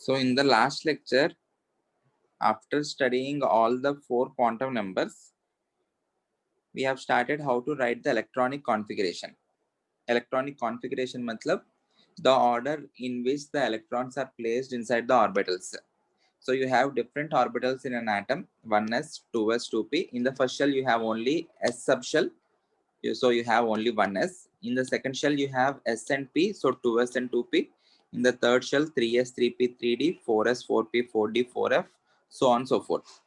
So in the last lecture, after studying all the 4 quantum numbers, we have started how to write the electronic configuration. Electronic configuration matlab the order in which the electrons are placed inside the orbitals. So you have different orbitals in an atom, 1s, 2s, 2p. In the first shell, you have only s subshell. So you have only 1s. In the second shell, you have s and p, so 2s and 2p. In the third shell, 3s, 3p, 3d, 4s, 4p, 4d, 4f, so on so forth.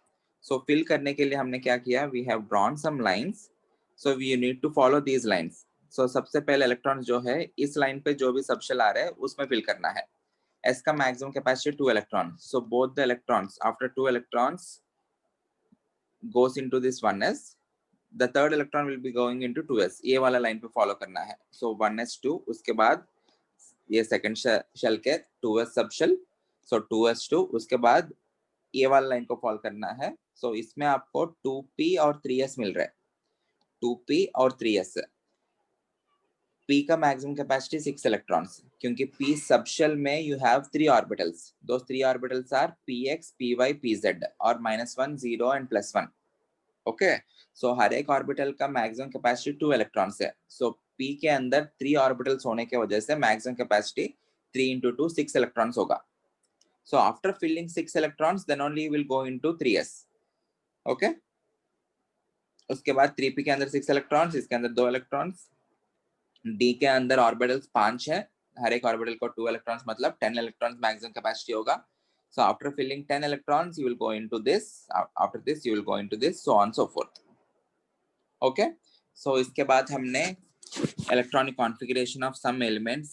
So fill करने के लिए हमने क्या किया? We have drawn some lines. So we need to follow these lines. So सबसे पहले electron जो है इस लाइन पे जो भी सबशेल आ रहा है उसमें फिल करना है. S का maximum capacity 2 electrons. So both the electrons after 2 electrons goes into this 1s. The third electron will be going into 2s. ये वाला लाइन पे फॉलो करना है. So 1s2 उसके बाद ये सेकंड शेल के 2s सबशेल. So 2s2 उसके बाद ये वाला लाइन को फॉलो करना है. So इसमें आपको 2p और 3s मिल रहा है. 2p और 3s. p का मैक्सिमम कैपेसिटी 6 इलेक्ट्रॉन्स, क्योंकि p सबशेल में you have 3 orbitals. Those 3 orbitals are px, py, pz और -1, 0 एंड +1. ओके, सो हर एक ऑर्बिटल का मैक्सिमम कैपेसिटी 2 इलेक्ट्रॉन्स है. सो p के अंदर 3 ऑर्बिटल्स होने के वजह से मैक्सिमम कैपेसिटी 3 × 2 6 इलेक्ट्रॉन्स होगा. So after filling 6 electrons then only will go into 3s. Okay, उसके बाद 3p के अंदर 6 इलेक्ट्रॉन्स, इसके अंदर 2 इलेक्ट्रॉन्स. d के अंदर ऑर्बिटल्स 5 है, हर एक ऑर्बिटल को 2 इलेक्ट्रॉन्स, मतलब 10 इलेक्ट्रॉन्स मैक्सिमम कैपेसिटी होगा. So after filling 10 electrons, you will go into this. After this, you will go into this, so on so forth. Okay. So इसके बाद हमने electronic configuration of some elements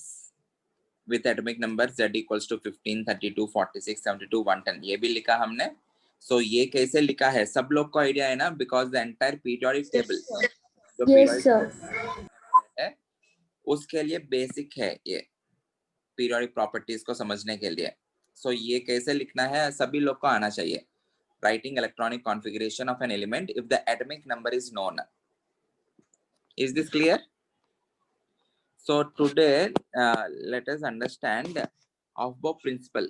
with atomic number z equals to 15, 32, 46, 72, 110 ये भी लिखा हमने. So ये कैसे लिखा है सब लोग को आइडिया है ना, because the entire periodic table जो periodic है उसके लिए बेसिक है ये periodic properties को समझने के लिए. So ये कैसे लिखना है सभी लोग को आना चाहिए. Writing electronic configuration of an element if the atomic number is known. Is this clear? So today let us understand Aufbau principle.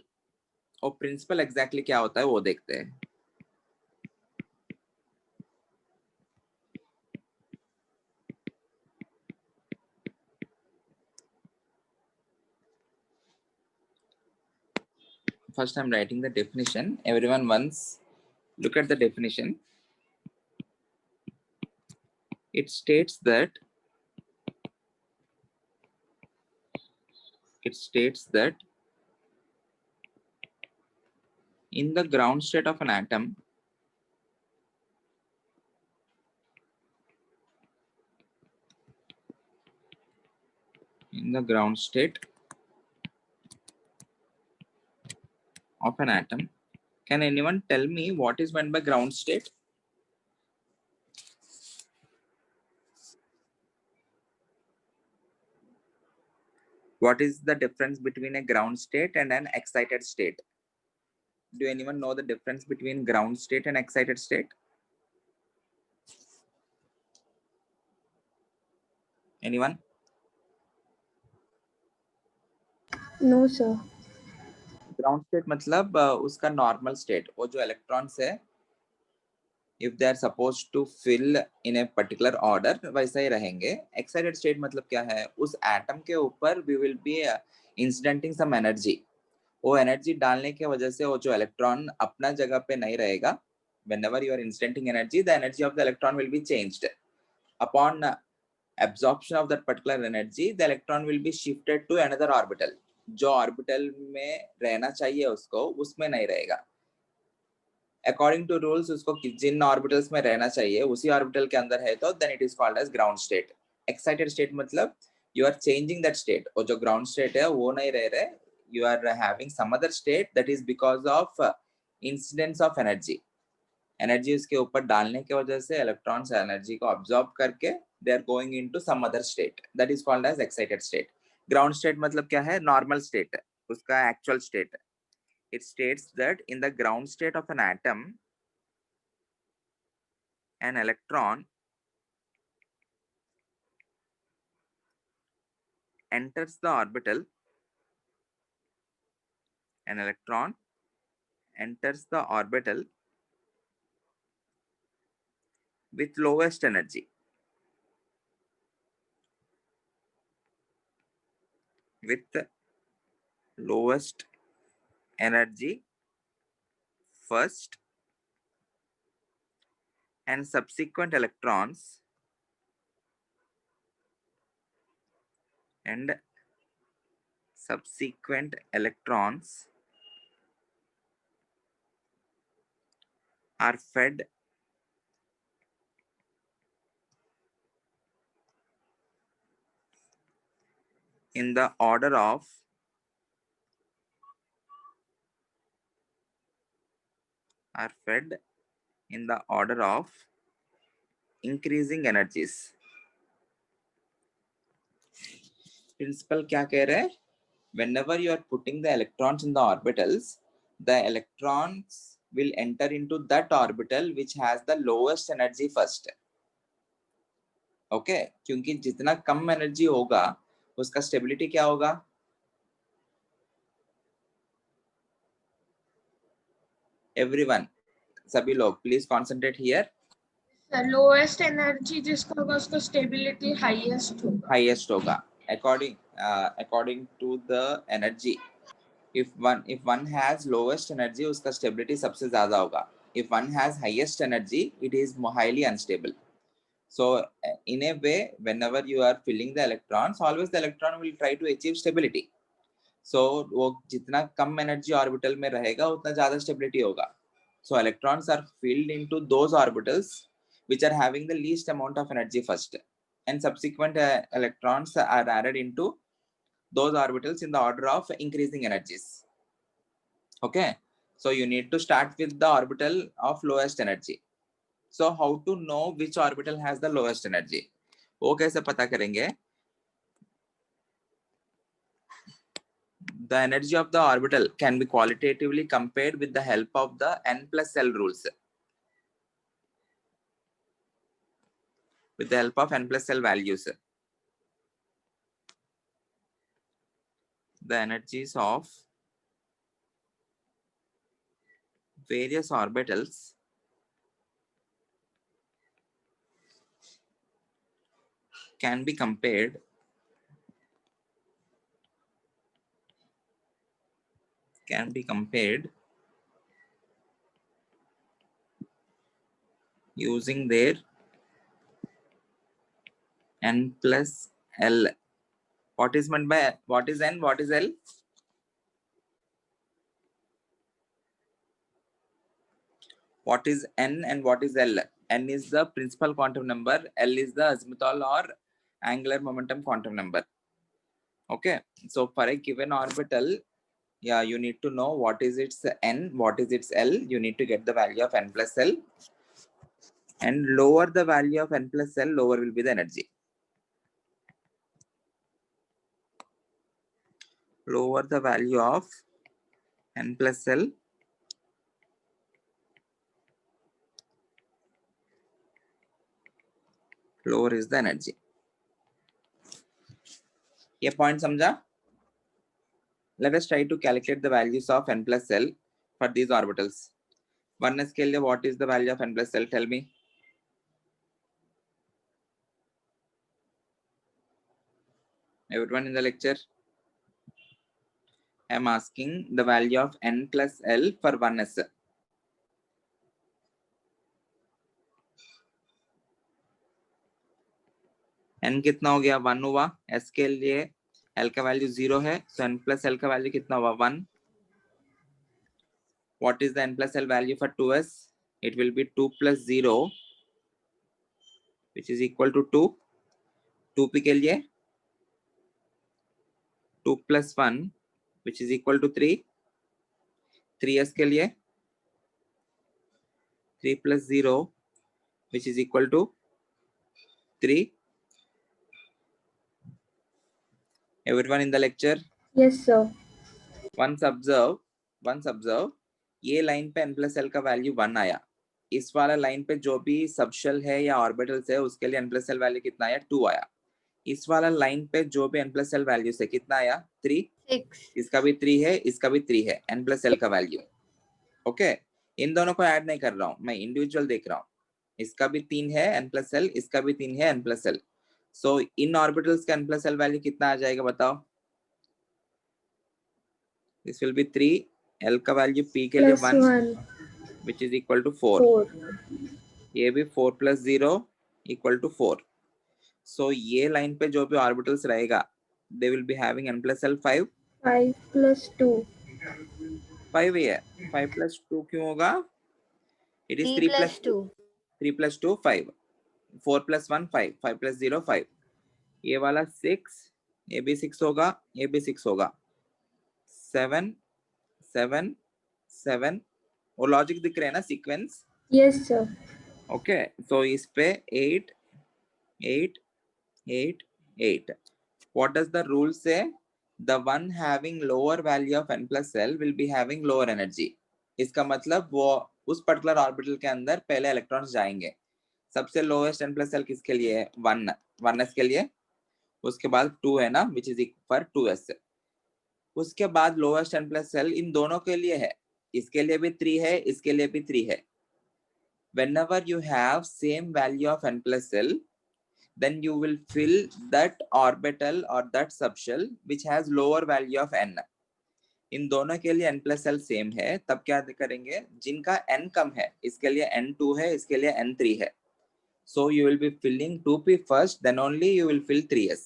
और principle exactly क्या होता है वो देखते हैं. First I'm writing the definition. Everyone once look at the definition. It states that in the ground state of an atom, in the ground state of an atom, can anyone tell me what is meant by ground state? What is the difference between a ground state and an excited state? Do anyone know the difference between ground state and excited state? Anyone? No sir. Ground state मतलब उसका normal state, वो जो electrons है if they are supposed to fill in a particular order वैसा ही रहेंगे. Excited state मतलब क्या है? उस atom के ऊपर we will be incidenting some energy. वो energy डालने के वजह से वो जो electron अपना जगह पे नहीं रहेगा. Whenever you are incidenting energy, the energy of the electron will be changed. Upon absorption of that particular energy, the electron will be shifted to another orbital. जो ऑर्बिटल में रहना चाहिए उसको उसमें नहीं रहेगा. अकॉर्डिंग टू रूल्स उसको जिन orbitals में रहना चाहिए उसी ऑर्बिटल के अंदर है तो then it is called as ground state. Excited state मतलब you are changing that state. और जो ग्राउंड स्टेट है वो नहीं रह रहे, you are having some other state that is because of incidence of energy. Energy उसके ऊपर डालने की वजह से इलेक्ट्रॉन्स एनर्जी को अब्सॉर्ब करके they are going into some other state, that is called as excited state. Ground state मतलब क्या है? नॉर्मल स्टेट है, उसका एक्चुअल स्टेट है. It states that in the ground state of an atom, an electron enters the orbital an electron enters the orbital with lowest energy. With lowest energy first, and subsequent electrons are fed in the order of increasing energies. Principle क्या कह रहे हैं? Whenever you are putting the electrons in the orbitals, the electrons will enter into that orbital which has the lowest energy first. Okay? क्योंकि जितना कम energy होगा उसका stability क्या होगा? Everyone, सभी लोग please concentrate here. Lowest energy जिसका होगा उसका स्टेबिलिटी हाईएस्ट होगा according to the energy. if one has lowest energy, उसका stability सबसे ज्यादा होगा. If one has highest energy, it is highly unstable. So in a way, whenever you are filling the electrons, always the electron will try to achieve stability. So वो जितना कम energy orbital में रहेगा उतना ज्यादा stability होगा. So electrons are filled into those orbitals which are having the least amount of energy first, and subsequent electrons are added into those orbitals in the order of increasing energies. Okay, so you need to start with the orbital of lowest energy. So how to know which orbital has the lowest energy? वो कैसे पता करेंगे? The energy of the orbital can be qualitatively compared with the help of the n plus L rules. With the help of n plus L values, the energies of various orbitals can be compared using their n plus L. What is meant by what is n, what is L? What is n and what is L? N is the principal quantum number, L is the azimuthal or angular momentum quantum number. Okay, so for a given orbital, yeah, you need to know what is its n, what is its L. You need to get the value of n plus L, and lower the value of n plus L, lower will be the energy. Lower the value of n plus L, lower is the energy. ये point समझा? Let us try to calculate the values of n plus L for these orbitals. 1s के लिए what is the value of n plus L? Tell me. Everyone in the lecture? I am asking the value of n plus L for 1s. n कितना हो गया? 1 हुआ. s के लिए l का value 0 है, so n plus L का value कितना हुआ? 1. What is the n plus L value for 2s? It will be 2 plus 0, which is equal to 2. 2p के लिए 2 plus 1, which is equal to 3. 3s के लिए 3 plus 0, which is equal to 3. Everyone in the lecture? Yes, sir. Once observe, ये line पे n plus L का value 1 आया. इस वाला लाइन पे जो भी सबशेल है या ऑर्बिटल्स है उसके लिए n plus L वैल्यू कितना आया? 2 आया. इस वाला लाइन पे जो भी n+l वैल्यू से कितना आया 3, 6, इसका भी 3 है, इसका भी 3 है, n+l का वैल्यू। ओके, इन दोनों को ऐड नहीं कर रहा हूं, मैं इंडिविजुअल देख रहा हूं। इसका भी 3 है n+l, इसका भी 3 है n+l। सो इन ऑर्बिटल्स का n+l वैल्यू कितना आ जाएगा बताओ? दिस विल बी 3, l का वैल्यू p के लिए 1 which is equal to 4। ये भी 4 + 0 equal to 4। सो ये लाइन पे जो भी ऑर्बिटल्स रहेगा they will be having n+l 5 5 + 2 5 ही है। 5 + 2 क्यों होगा? It is 3 + 2 3 + 2 5, 4 + 1 5, 5 + 0 5। ये वाला 6, ये भी 6 होगा, ये भी 6 होगा। 7 7 7, वो लॉजिक दिख रहे हैं ना, सीक्वेंस? Yes sir. ओके, सो इस पे 8 8 8 8। What does the rule say? The one having lower value of n+l will be having lower energy। इसका मतलब वो उस पर्टिकुलर ऑर्बिटल के अंदर पहले इलेक्ट्रॉन्स जाएंगे। सबसे लोएस्ट n+l किसके लिए है? 1s के लिए। उसके बाद 2 है ना, विच इज इक्वल 2s। उसके बाद लोएस्ट n+l इन दोनों के लिए है, इसके लिए भी 3 है, इसके लिए भी 3 है। Whenever you have same value of n+l, then you will fill that orbital or that subshell which has lower value of n। इन दोनों के लिए n+l सेम है, तब क्या करेंगे? जिनका n कम है, इसके लिए n2 है, इसके लिए n3 है। So you will be filling 2p first, then only you will fill 3s।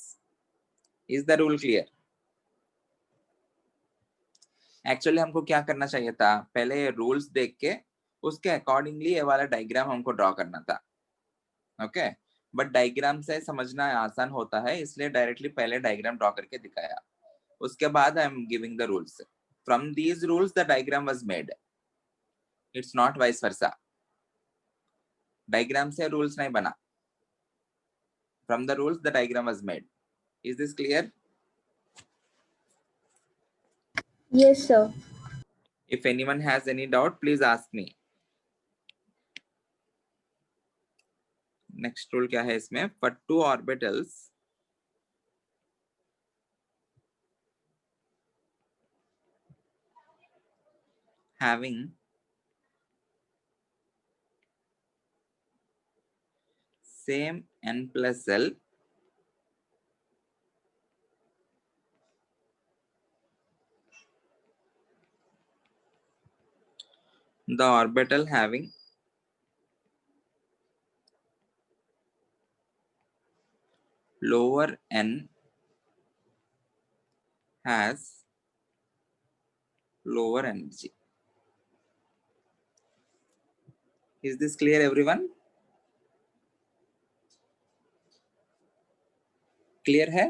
Is the rule clear? Actually हमको क्या करना चाहिए था, पहले रूल्स देख के उसके अकॉर्डिंगली ये वाला डायग्राम हमको ड्रॉ करना था। ओके, बट डायग्राम से समझना आसान होता है, इसलिए डायरेक्टली पहले डायग्राम ड्रॉ करके दिखाया। उसके बाद आई am giving the rules. From these rules the diagram was made. It's not vice versa. Diagram से रूल्स नहीं बना, from the rules the diagram was made. Is this clear? Yes sir. If anyone has any doubt please ask me. Next rule क्या है इसमें? For 2 orbitals having same n+l, the orbital having lower n has lower energy। Is this clear everyone? Clear है?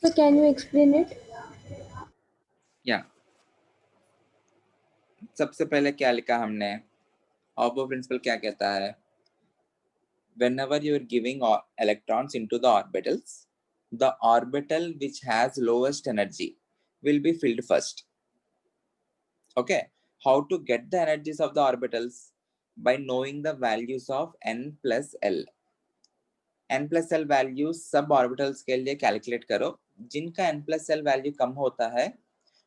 So can you explain it? या सबसे पहले क्या लिखा हमने? ऑबो प्रिंसिपल क्या कहता है? Whenever you are giving electrons into the orbitals, the orbital which has lowest energy will be filled first। Okay, how to get the energies of the orbitals? By knowing the values of n+l। n+l value sub orbitals के लिए calculate करो। जिनका n+l value कम होता है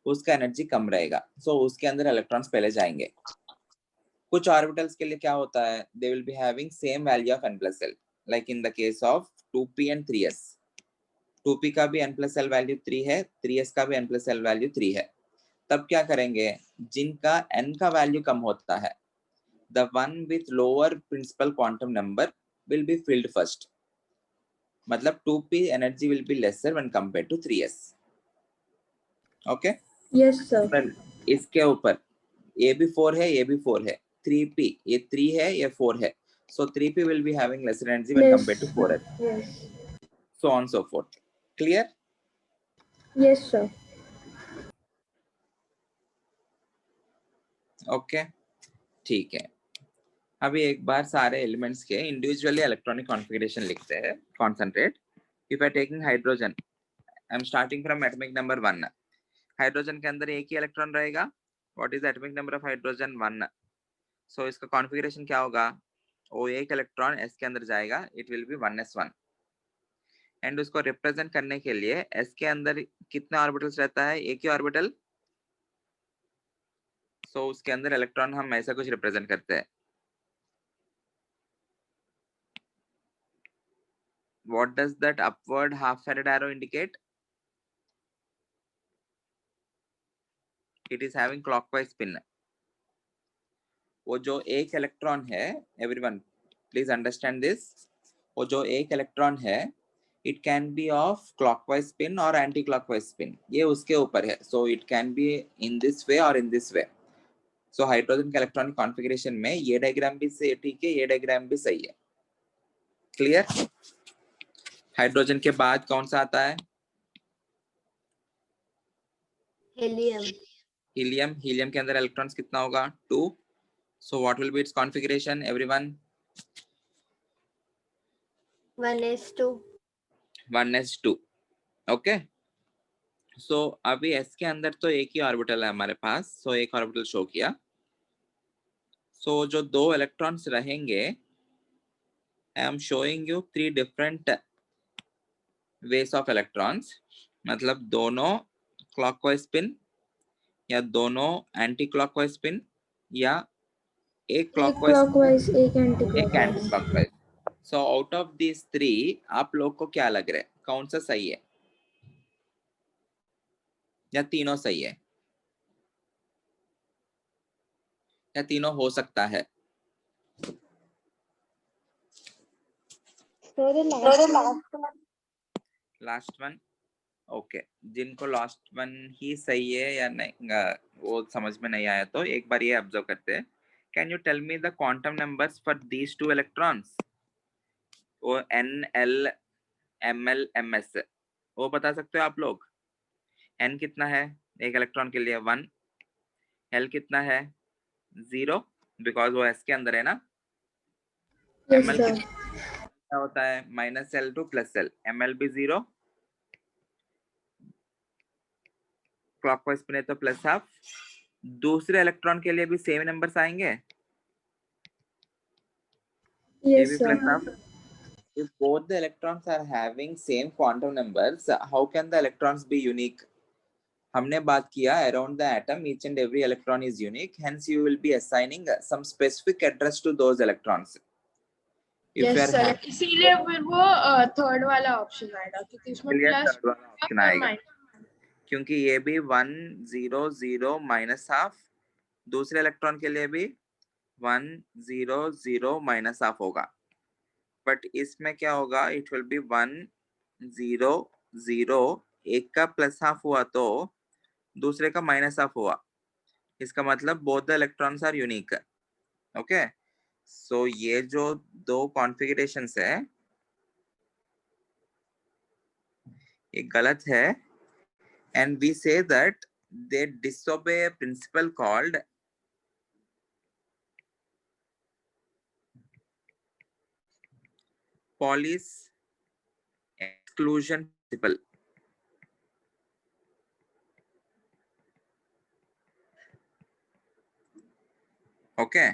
उसका energy कम रहेगा, सो उसके अंदर इलेक्ट्रॉन्स पहले जाएंगे। कुछ ऑर्बिटल्स के लिए क्या होता है? दे will be having same value of n+l, like in the case of 2p and 3s। 2p का भी n+l वैल्यू 3 है, 3s का भी n+l वैल्यू 3 है। तब क्या करेंगे? जिनका n का वैल्यू कम होता है, the one with lower principal quantum number will be filled first। मतलब 2p energy will be lesser when compared to 3s। Okay, yes sir. इसके ऊपर ये भी 4 है, ये भी 4 है। 3p, ये 3 है, ये 4 है, so 3p will be having lesser energy when compared to 4s। Yes. so on so forth। clear? Yes sir। Okay, ठीक है। अभी एक बार सारे एलिमेंट्स के इंडिविजुअली इलेक्ट्रॉनिक कॉन्फ़िगरेशन लिखते हैं। Concentrate. If I taking hydrogen, I am starting from atomic number 1। Hydrogen के अंदर एक ही इलेक्ट्रॉन रहेगा। What is atomic number of hydrogen? 1। सो इसका कॉन्फ़िगरेशन क्या होगा? वो एक इलेक्ट्रॉन s के अंदर जाएगा, it will be 1s1। And उसको रिप्रेजेंट करने के लिए s के अंदर कितने ऑर्बिटल्स रहता है? एक ही ऑर्बिटल। सो उसके अंदर इलेक्ट्रॉन हम ऐसा कुछ रिप्रेजेंट करते हैं। What does that upward half farad arrow indicate? It is having clockwise spin. वो जो एक इलेक्ट्रॉन है, एवरीवन प्लीज अंडरस्टैंड दिस, वो जो एक इलेक्ट्रॉन है, it can be of clockwise spin और एंटी क्लॉकवाइज स्पिन, ये उसके ऊपर है। So it can be in this way और in this way. So hydrogen के इलेक्ट्रॉनिक कॉन्फ़िगरेशन में ये डायग्राम भी सही ठीक है, ये डायग्राम भी सही है। क्लियर? हाइड्रोजन के बाद कौन सा आता है? Helium. हीलियम। हीलियम के अंदर इलेक्ट्रॉन्स कितना होगा? 2। So what will be its configuration, everyone? 1s2. 1s2। okay, so अभी s के अंदर तो एक ही ऑर्बिटल है हमारे पास, so एक ऑर्बिटल शो किया। so जो दो इलेक्ट्रॉन्स रहेंगे, I am showing you 3 different ways of electrons, मतलब दोनों क्लॉकवाइज स्पिन या दोनों एंटी क्लॉकवाइज स्पिन या एक क्लॉकवाइज एक anti clockwise. So out of these 3 आप लोग को क्या लग रहा है, कौन सा सही है या तीनों सही है या तीनों हो सकता है? Last one. ओके, जिनको लास्ट वन ही सही है या नहीं वो समझ में नहीं आया तो एक बार ये ऑब्जर्व करते हैं। Can you tell me the quantum numbers for these 2 electrons? वो n l m l m s, वो बता सकते हो आप लोग? n कितना है एक इलेक्ट्रॉन के लिए? 1। l कितना है? 0, बिकॉज वो s के अंदर है ना। ml कितना होता है? -l2 +l, ml भी 0, क्लॉकवाइज स्पिन है तो +½ दूसरे इलेक्ट्रॉन के लिए भी सेम नंबर्स आएंगे? ये भी +½ if both the electrons are having same quantum numbers, how can the electrons be unique? हमने बात किया around the atom each and every electron is unique, hence you will be assigning some specific address to those electrons. Yes sir, इसीलिए फिर वो third वाला option आएगा क्योंकि इसमें प्लस ऑप्शन आएगा, क्योंकि ये भी 1 0 0 -½ दूसरे इलेक्ट्रॉन के लिए भी 1 0 0 -½ होगा। बट इसमें क्या होगा? इट विल बी 1 0 0, एक का +½ हुआ तो दूसरे का -½ हुआ, इसका मतलब both the electrons are unique. Okay, so ये जो दो कॉन्फ़िगरेशंस है ये गलत है, and we say that they disobey a principle called Pauli's exclusion principle. Okay,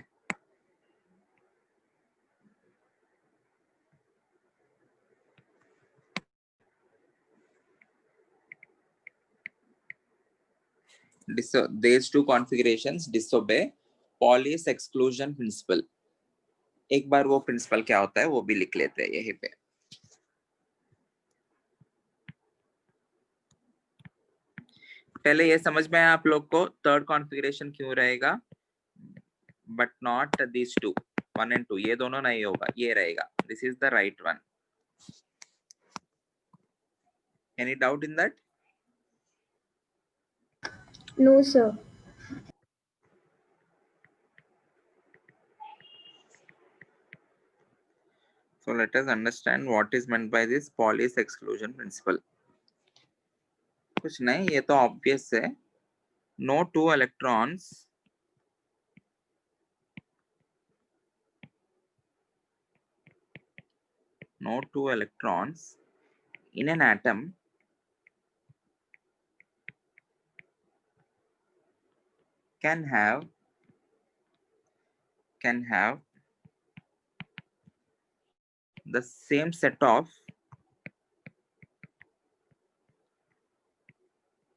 these two configurations disobey Pauli's exclusion principle. एक बार वो प्रिंसिपल क्या होता है वो भी लिख लेते हैं यहीं पे। पहले ये समझ में आया आप लोग को थर्ड कॉन्फ़िगरेशन क्यों रहेगा, बट नॉट दिस 2, 1 and 2, ये दोनों नहीं होगा, ये रहेगा। This is the right one. Any doubt in that? No sir. So let us understand what is meant by this Pauli's exclusion principle. कुछ नहीं, ये तो ऑब्वियस है। No two electrons in an atom can have the same set of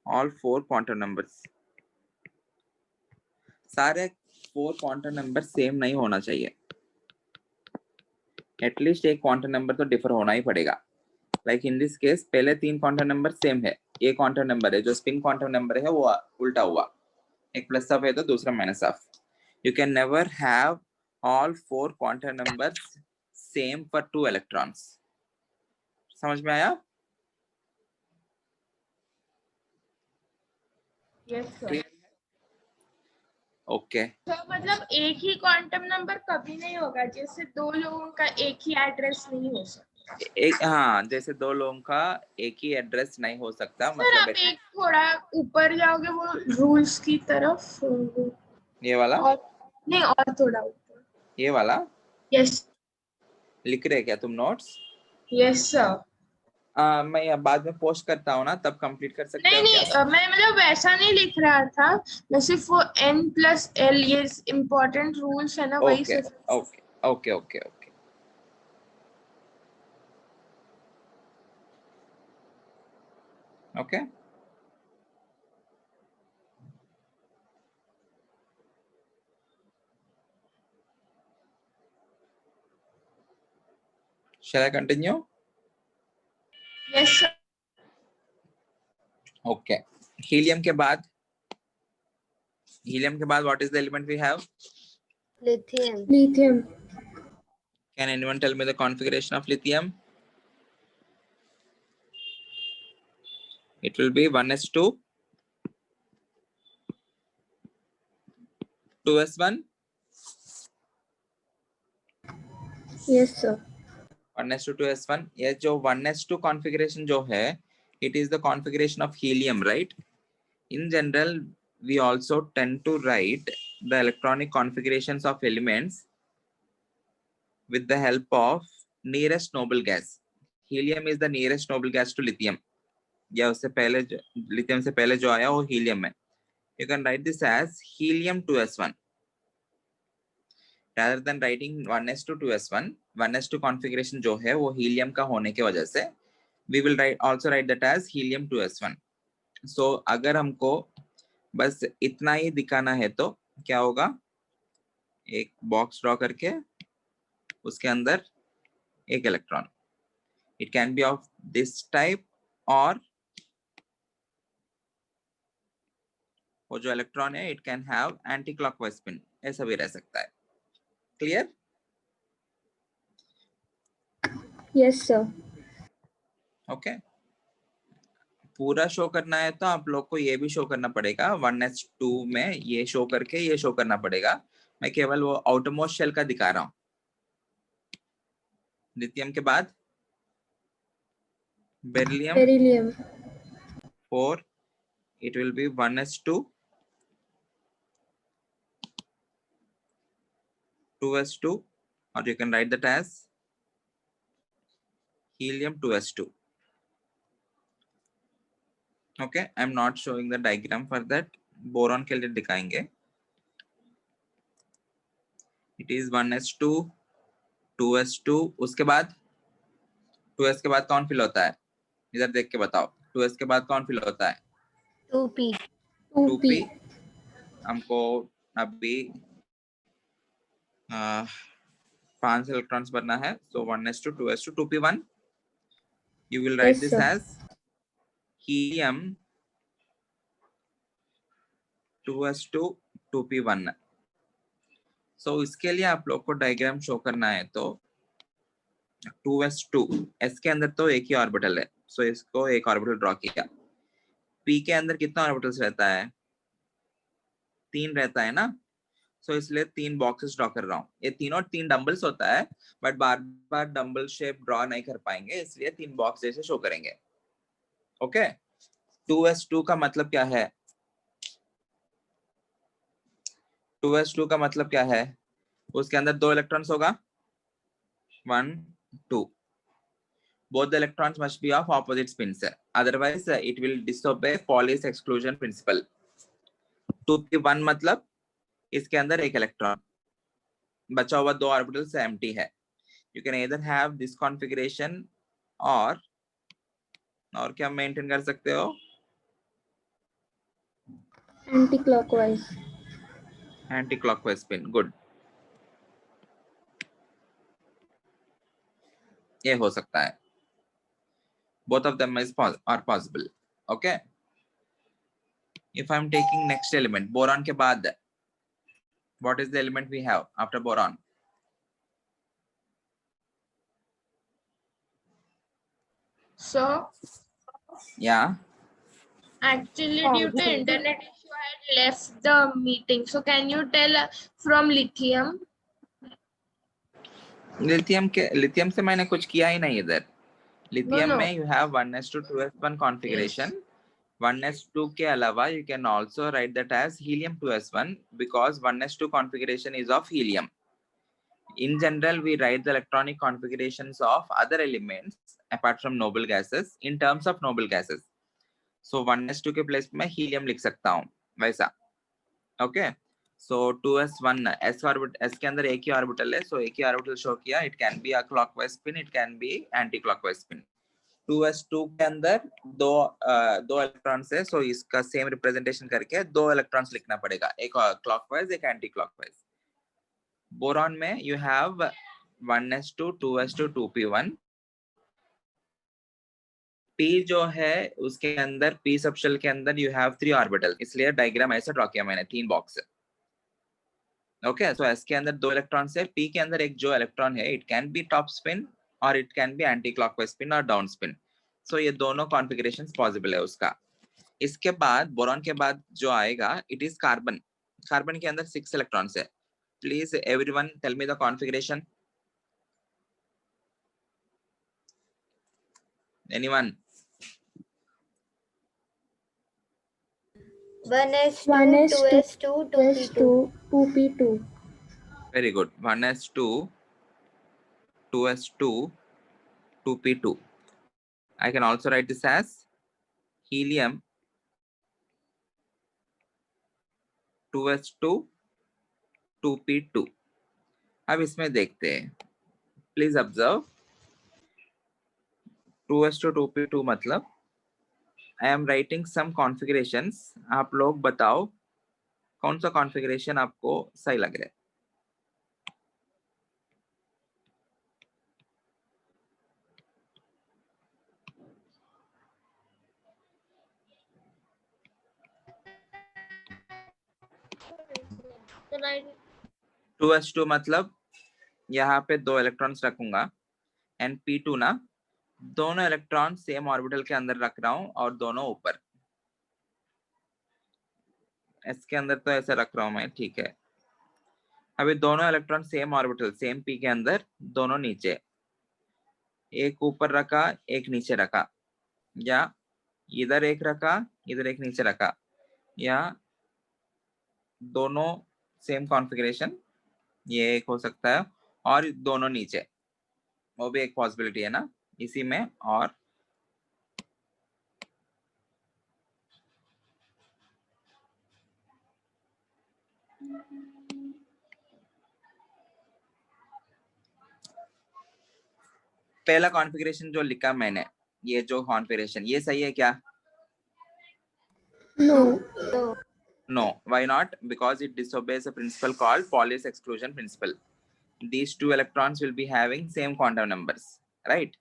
all 4 quantum numbers. सारे 4 quantum number same नहीं होना चाहिए, at least एक क्वांटम नंबर तो डिफर होना ही पड़ेगा. लाइक इन दिस केस पहले 3 क्वांटम नंबर सेम है, एक क्वांटम नंबर है जो स्पिन क्वांटम नंबर है वो उल्टा हुआ, एक प्लस ऑफ है तो दूसरा minus of. You can never have all 4 quantum numbers same for 2 electrons. समझ में आया? Yes sir. ओके. तो मतलब एक ही क्वांटम नंबर कभी नहीं होगा, जैसे 2 लोगों का एक ही एड्रेस नहीं हो सकता. एक हाँ, जैसे 2 लोगों का एक ही एड्रेस नहीं हो सकता. सर मतलब आप एक थोड़ा ऊपर जाओगे वो रूल्स की तरफ, ये वाला और नहीं और थोड़ा ऊपर, ये वाला यस. लिख रहे क्या तुम नोट्स? Yes sir. मैं बाद में पोस्ट करता हूँ ना, तब कंप्लीट कर सकते नहीं हो क्या? नहीं, मैं मतलब वैसा नहीं लिख रहा था, मैं सिर्फ वो n+l ये इम्पोर्टेंट रूल्स है ना, वही ओके सिर्फ. Okay okay okay okay. Okay. Shall I continue? Yes sir. Okay. Helium के बाद what is the element we have? Lithium. Lithium. Can anyone tell me the configuration of lithium? It will be 1s2 2s1. Yes sir. 1s2 2s1. ये जो 1s2 configuration जो है, it is the configuration of helium, right? In general, we also tend to write the electronic configurations of elements with the help of nearest noble gas. Helium is the nearest noble gas to lithium. या उससे पहले lithium से पहले जो आया वो helium है. You can write this as helium 2s1. Rather than writing 1s2 2s1, 1s2 configuration जो है वो helium का होने के वजह से we will also write that as helium 2s1. So अगर हमको बस इतना ही दिखाना है तो क्या होगा, एक बॉक्स ड्रॉ करके उसके अंदर एक electron. It can be of this type, और वो जो इलेक्ट्रॉन है it can have anti clockwise spin, ऐसा भी रह सकता है. क्लियर? Yes sir. ओके. पूरा शो करना है तो आप लोग को ये भी शो करना पड़ेगा. 1s2 में ये शो करके ये शो करना पड़ेगा. मैं केवल वो आउटरमोस्ट शेल का दिखा रहा हूँ. लिथियम के बाद beryllium 4, it will be 1s2 2s2, or you can write that as helium 2s2. Okay, I'm not showing the diagram for that. Boron के लिए दिखाएंगे. It is 1s2 2s2. उसके बाद 2s के बाद कौन फिल होता है? इधर देख के बताओ. 2s के बाद कौन फिल होता है? 2p. 2p. हमको अभी 5 इलेक्ट्रॉन्स भरना है. So 1s2 2s2 2p1. You will write this as helium 2s2 2p1. So इसके लिए आप लोग को डायग्राम शो करना है तो 2s2, s के अंदर तो एक ही ऑर्बिटल है, सो इसको एक ऑर्बिटल ड्रॉ किया. p के अंदर कितना ऑर्बिटल्स रहता है? 3 रहता है ना. सो इसलिए 3 बॉक्सेस ड्रॉ कर रहा हूँ. ये तीनों 3 डंबल्स होता है, but bar bar dumbbell shape draw नहीं कर पाएंगे, इसलिए 3 बॉक्स जैसे शो करेंगे. ओके. 2s2 का मतलब क्या है? 2s2 का मतलब क्या है? उसके अंदर 2 इलेक्ट्रॉन्स होगा. 1 2. Both the electrons must be of opposite spins. Otherwise, it will disobey Pauli's exclusion principle. 2p1 मतलब इसके अंदर एक इलेक्ट्रॉन, बचा हुआ 2 ऑर्बिटल से एम्प्टी है. You can either have this configuration or क्या मेंटेन कर सकते हो? Anti-clockwise. Anti-clockwise spin. Good. ये हो सकता है. Both of them are possible. Okay. If I'm taking next element, boron के बाद, what is the element we have after boron? So Yeah. actually due to internet issue I had left the meeting. So can you tell from lithium? Lithium से मैंने कुछ किया ही नहीं इधर. Lithium No. में you have 1s2 2s1 configuration. 1s2 के अलावा you can also write that as helium 2s1 because 1s2 configuration is of helium. In general, we write the electronic configurations of other elements apart from noble gases in terms of noble gases. So 1s2 के place में helium लिख सकता हूँ वैसा. Okay. So 2s1 s orbital, s के अंदर एक ही orbital है, so एक ही ऑर्बिटल शो किया. It can be a clockwise spin, it can be anti-clockwise spin. 2s2 के अंदर दो इलेक्ट्रॉन्स है, so इसका सेम रिप्रेजेंटेशन करके दो इलेक्ट्रॉन्स लिखना पड़ेगा, एक क्लॉकवाइज एक एंटी क्लॉकवाइज. बोरॉन में you have 1s2 2s2 2p1. p जो है उसके अंदर p सबशेल के अंदर you have 3 ऑर्बिटल, इसलिए डायग्राम ऐसे ड्रॉ किया मैंने, 3 बॉक्स. ओके, सो s के अंदर 2 इलेक्ट्रॉन्स है, p के अंदर एक जो इलेक्ट्रॉन है, it can be top spin और it can be anti clockwise spin और डाउन स्पिन. सो ये दोनों कॉन्फ़िगरेशंस पॉसिबल है उसका. इसके बाद बोरॉन के बाद जो आएगा इट इज कार्बन. कार्बन के अंदर 6 इलेक्ट्रॉन्स है. Please everyone tell me the configuration. Anyone? 1s2 2s2 2p2. 2p2. Very good. 1s2 2s2 2p2. I can also write this as helium 2s2 2p2. अब इसमें देखते हैं. Please observe. 2s2 2p2 मतलब I am writing some configurations. आप लोग बताओ कौन सा कॉन्फ़िगरेशन आपको सही लग रहा है. Right. 2s2 मतलब यहाँ पे 2 इलेक्ट्रॉन्स रखूंगा एंड p2 ना, दोनों इलेक्ट्रॉन सेम ऑर्बिटल के अंदर रख रहा हूँ और दोनों ऊपर. s के अंदर तो ऐसे रख रहा हूँ मैं, ठीक है. अभी दोनों electron same orbital same p के अंदर, दोनों नीचे, एक ऊपर रखा एक नीचे रखा, या इधर एक रखा इधर एक नीचे रखा, या दोनों सेम कॉन्फ़िगरेशन, ये एक हो सकता है, और दोनों नीचे, वो भी एक पॉसिबिलिटी है ना इसी में. और पहला कॉन्फ़िगरेशन जो लिखा मैंने, ये जो कॉन्फ़िगरेशन, ये सही है क्या? No. No. Why not? Because it disobeys a principle called Pauli's exclusion principle. These two electrons will be having same quantum numbers, right?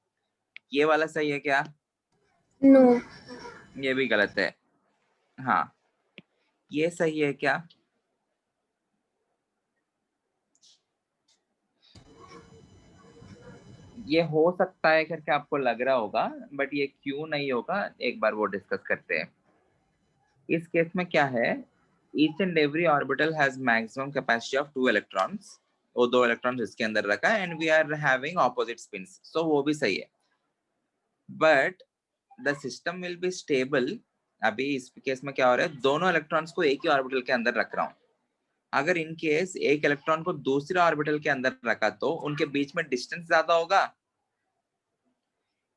ये वाला सही है क्या? No. ये भी गलत है. हाँ, ये सही है क्या? ये हो सकता है करके आपको लग रहा होगा, बट ये क्यों नहीं होगा एक बार वो डिस्कस करते हैं. इस केस में क्या है, each and every orbital has maximum capacity of 2 electrons. वो 2 इलेक्ट्रॉन्स इसके अंदर रखा है and we are having opposite spins, so वो भी सही है. But the system will be stable. अभी इस केस में क्या हो रहा है, दोनों इलेक्ट्रॉन्स को एक ही ऑर्बिटल के अंदर रख रहा हूँ. अगर इन केस एक इलेक्ट्रॉन को दूसरे ऑर्बिटल के अंदर रखा तो उनके बीच में डिस्टेंस ज्यादा होगा.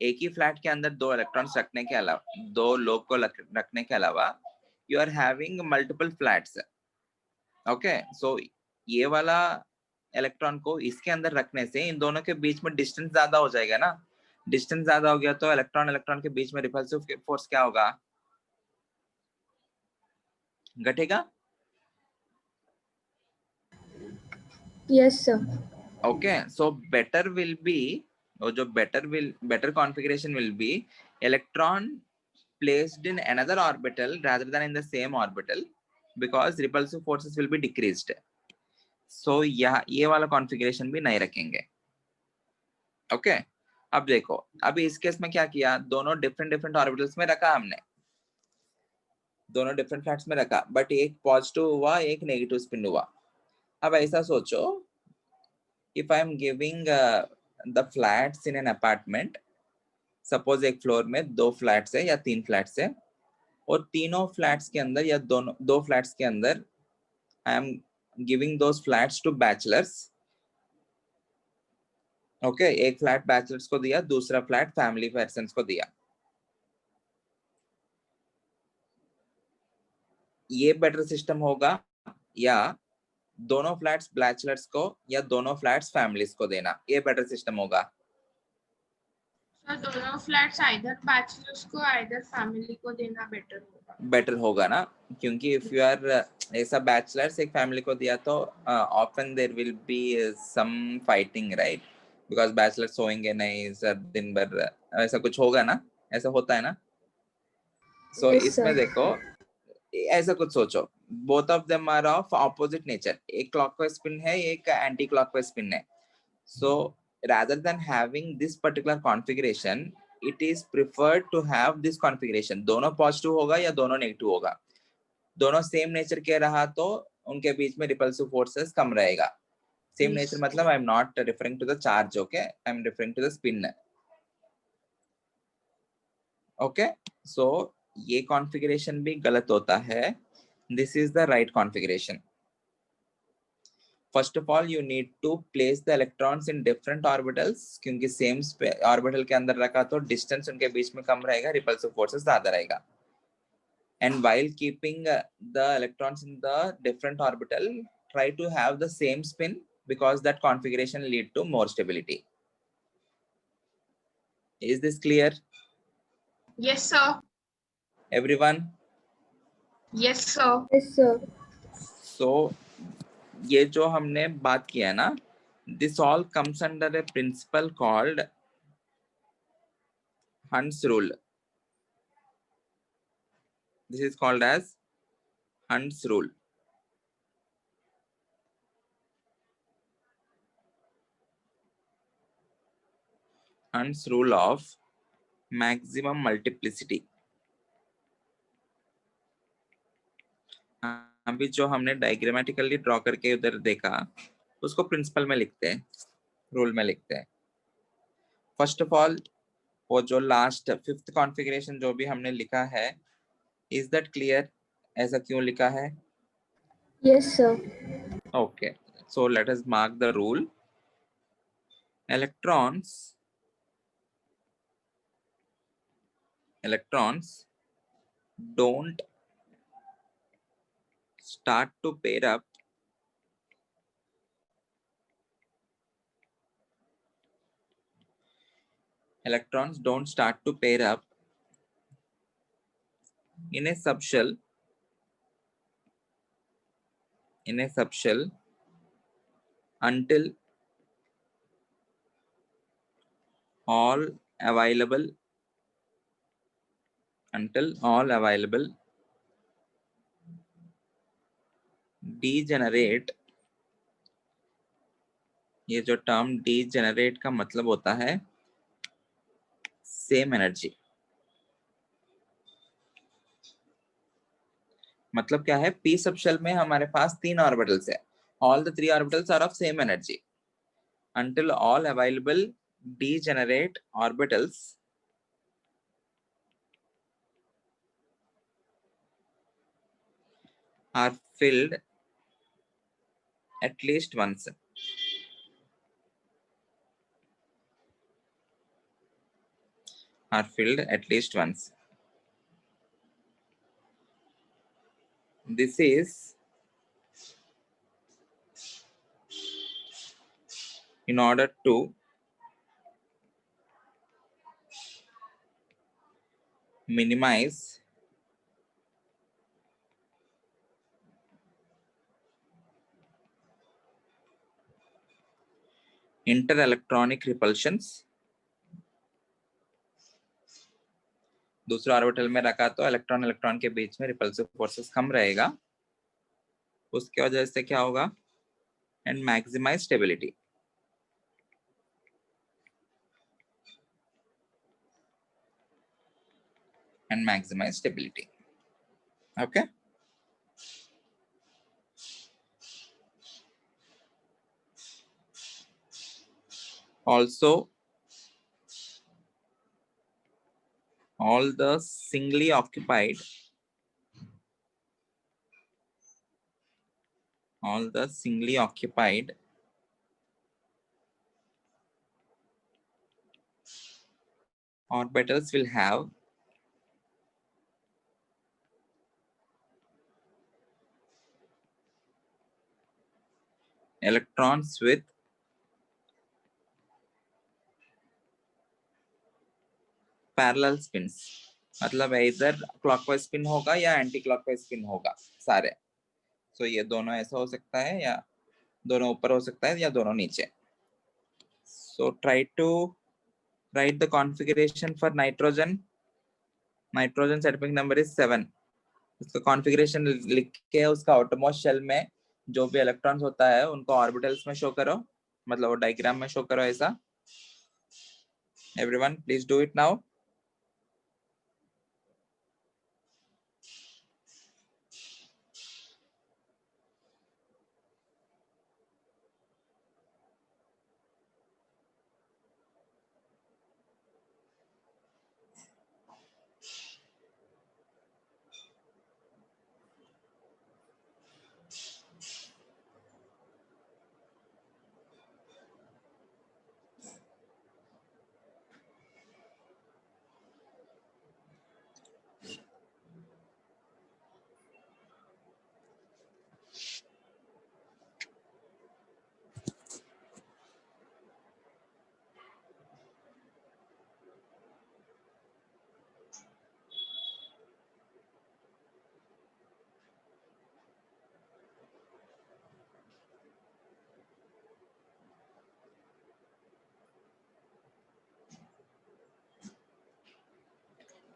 एक ही फ्लैट के अंदर 2 इलेक्ट्रॉन्स रखने के अलावा, 2 लोब को रखने के अलावा you are having multiple flats. Okay, so ये वाला इलेक्ट्रॉन को इसके अंदर रखने से इन दोनों के बीच में डिस्टेंस ज्यादा हो जाएगा ना, डिस्टेंस ज्यादा हो गया तो इलेक्ट्रॉन इलेक्ट्रॉन के बीच में रिपल्सिव फोर्स क्या होगा, घटेगा। Yes, sir. Okay, so better will be, or जो better configuration will be electron placed in another orbital rather than in the same orbital because repulsive forces will be decreased. So ये वाला configuration भी नहीं रखेंगे. Okay, अब देखो, अभी इस केस में क्या किया, दोनों different orbitals में रखा हमने, दोनों different flats में रखा, but एक positive हुआ एक negative spin हुआ. अब ऐसा सोचो, if I am giving the flats in an apartment, suppose एक फ्लोर में 2 फ्लैट्स है या 3 फ्लैट्स है, और तीनों फ्लैट्स के अंदर या दोनों 2 फ्लैट्स के अंदर I am giving those flats to bachelors. Okay, एक फ्लैट बैचलर्स को दिया, दूसरा फ्लैट फैमिली पर्सन्स को दिया. ये बेटर सिस्टम होगा या दोनों फ्लैट्स बैचलर्स को या दोनों फ्लैट्स फैमिलीज को देना, ये बेटर सिस्टम होगा. दोनों फ्लैट्स आइदर बैचलर्स को आइदर फैमिली को देना बेटर होगा ना, क्योंकि इफ यू आर ऐसा बैचलर्स एक फैमिली को दिया तो often there will be some fighting, right, because bachelor सोएंगे नहीं सर दिन भर, ऐसा कुछ होगा ना, ऐसा होता है ना. सो Yes, इसमें sir. देखो, ऐसा कुछ सोचो, both of them are of opposite nature, एक क्लॉकवाइज स्पिन है एक एंटी क्लॉकवाइज स्पिन है. So rather than having this particular configuration, it is preferred to have this configuration. दोनों पॉजिटिव होगा या दोनों नेगेटिव होगा, दोनों सेम नेचर के रहा तो उनके बीच में रिपल्सिव फोर्सेस कम रहेगा. सेम नेचर मतलब I am not referring to the charge, okay, I am referring to the spin. Okay, so ये कॉन्फ़िगरेशन भी गलत होता है. This is the right configuration. First of all, you need to place the electrons in different orbitals, क्योंकि same orbital के अंदर रखा तो distance उनके बीच में कम रहेगा, repulsive forces ज्यादा रहेगा. And while keeping the electrons in the different orbital, try to have the same spin because that configuration lead to more stability. Is this clear? Yes, sir. Everyone? Yes, sir. Yes, sir. So ये जो हमने बात किया है ना, this all comes under a principle called Hund's rule. This is called as Hund's rule. Hund's rule of maximum multiplicity. अभी जो हमने डायग्रामेटिकली ड्रॉ करके उधर देखा उसको प्रिंसिपल में लिखते हैं, रूल में लिखते हैं. फर्स्ट ऑफ ऑल, वो जो लास्ट 5th कॉन्फ़िगरेशन जो भी हमने लिखा है, इज दैट क्लियर? ऐसा क्यों लिखा है? Yes, sir. Okay, so let us mark the rule. electrons don't start to pair up in a subshell until all available degenerate. ये जो टर्म degenerate का मतलब होता है सेम एनर्जी. मतलब क्या है, p सबशेल में हमारे पास 3 ऑर्बिटल्स है, all the 3 orbitals are of same energy until all available degenerate orbitals are filled at least once. This is in order to minimize inter-electronic repulsions, दूसरे ऑर्बिटल में रखा तो इलेक्ट्रॉन इलेक्ट्रॉन के बीच में repulsive forces कम रहेगा, उसके वजह से क्या होगा, and maximize stability. And maximize stability. Okay. Also, all the singly occupied orbitals will have electrons with parallel spins. मतलब इधर क्लॉकवाइज स्पिन होगा या एंटी क्लॉकवाइज स्पिन होगा सारे. सो ये दोनों ऐसा हो सकता है, या दोनों ऊपर हो सकता है, या दोनों नीचे. So try to write the configuration for nitrogen. Nitrogen atomic number is 7. उसका कॉन्फ़िगरेशन लिख के उसका आउटरमोस्ट शेल में जो भी इलेक्ट्रॉन्स होता है उनको ऑर्बिटल्स में शो करो, मतलब वो डायग्राम में शो करो ऐसा. Everyone please do it now.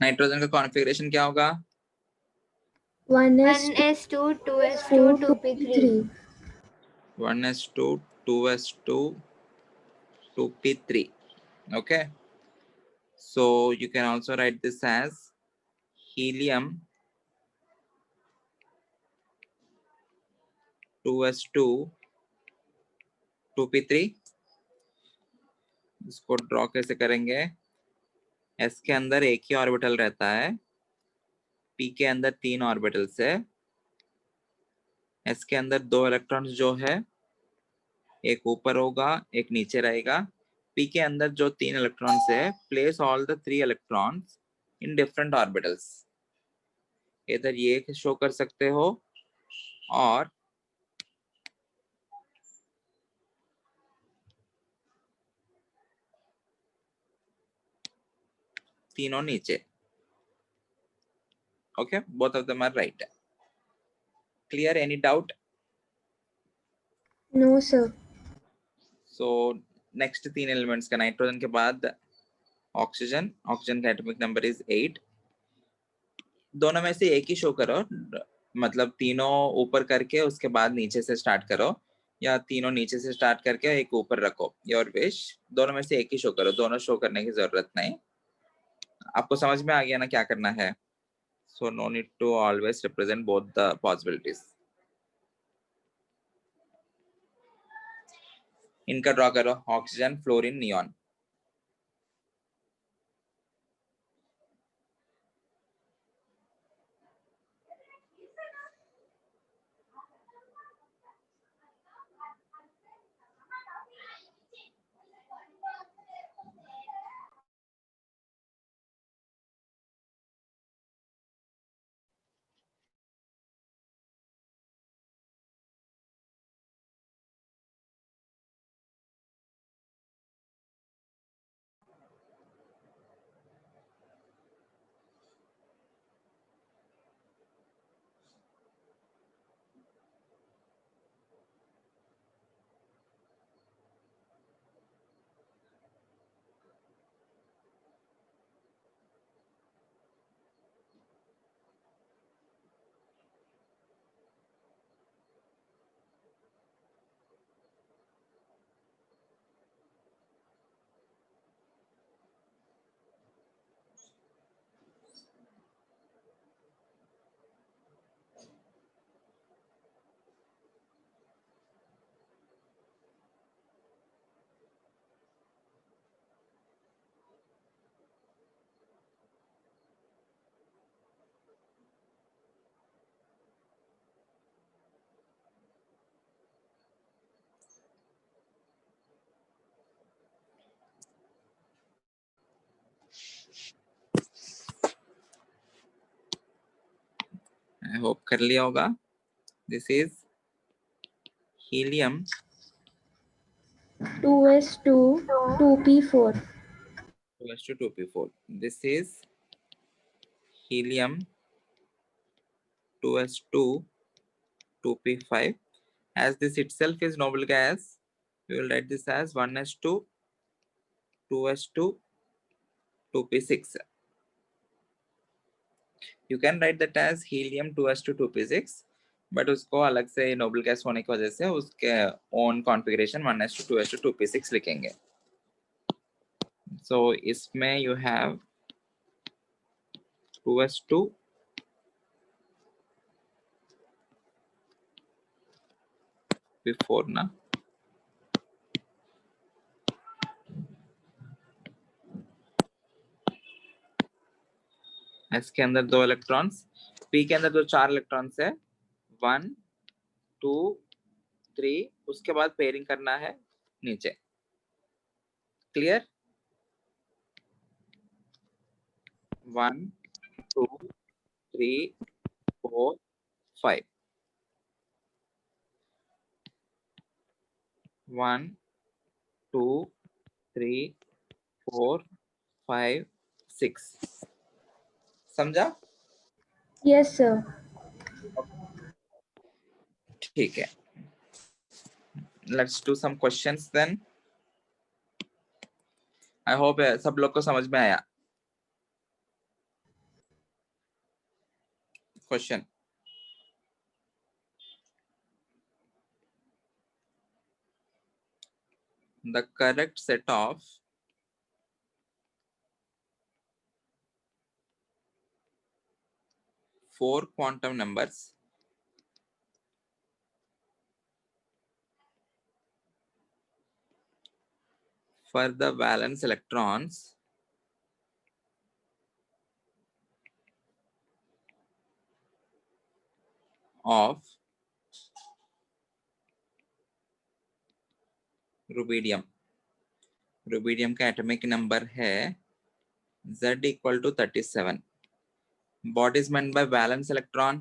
Nitrogen का कॉन्फ़िगरेशन क्या होगा? 1s2, 2s2, 2p3. 1s2, 2s2, 2p3. Okay, so you can also write this as helium 2s2, 2p3. इसको ड्रॉ कैसे करेंगे? s के अंदर एक ही ऑर्बिटल रहता है, p के अंदर 3 ऑर्बिटल्स है, s के अंदर 2 इलेक्ट्रॉन्स जो है एक ऊपर होगा एक नीचे रहेगा. p के अंदर जो 3 इलेक्ट्रॉन्स है, place all the 3 electrons in different orbitals. इधर ये शो कर सकते हो और तीनों नीचे. Okay, both of them are right. Clear? Any doubt? No, sir. So next 3 elements का नाइट्रोजन के बाद ऑक्सीजन. ऑक्सीजन का एटॉमिक नंबर इज 8. दोनों में से एक ही शो करो, मतलब तीनों ऊपर करके उसके बाद नीचे से स्टार्ट करो, या तीनों नीचे से स्टार्ट करके एक ऊपर रखो, योर विश. दोनों में से एक ही शो करो, दोनों शो करने की जरूरत नहीं. आपको समझ में आ गया ना क्या करना है? So no need to always represent both the possibilities. इनका ड्रॉ करो, oxygen, fluorine, neon. I hope कर लिया होगा. This is helium 2s2 2p4. 2s2 2p4. This is helium 2s2 2p5. As this itself is noble gas, we will write this as 1s2 2s2 2p6. You can write that as helium 2s2 2p6, but उसको अलग से noble gas होने की वजह से उसके own configuration 1s2 2s2 2p6 लिखेंगे. So इसमें you have 2s2 p4 ना. S के अंदर 2 इलेक्ट्रॉन्स, P के अंदर जो 4 इलेक्ट्रॉन्स है 1 2 3, उसके बाद पेयरिंग करना है नीचे. क्लियर? 1 2 3 4 5. 1 2 3 4 5 6. समझा? Yes, sir. ठीक है. Let's do some questions then. I hope सब लोग को समझ में आया. Question. The correct set of four quantum numbers for the valence electrons of rubidium. Rubidium का एटॉमिक नंबर है Z equal to 37. What is meant by valence electron?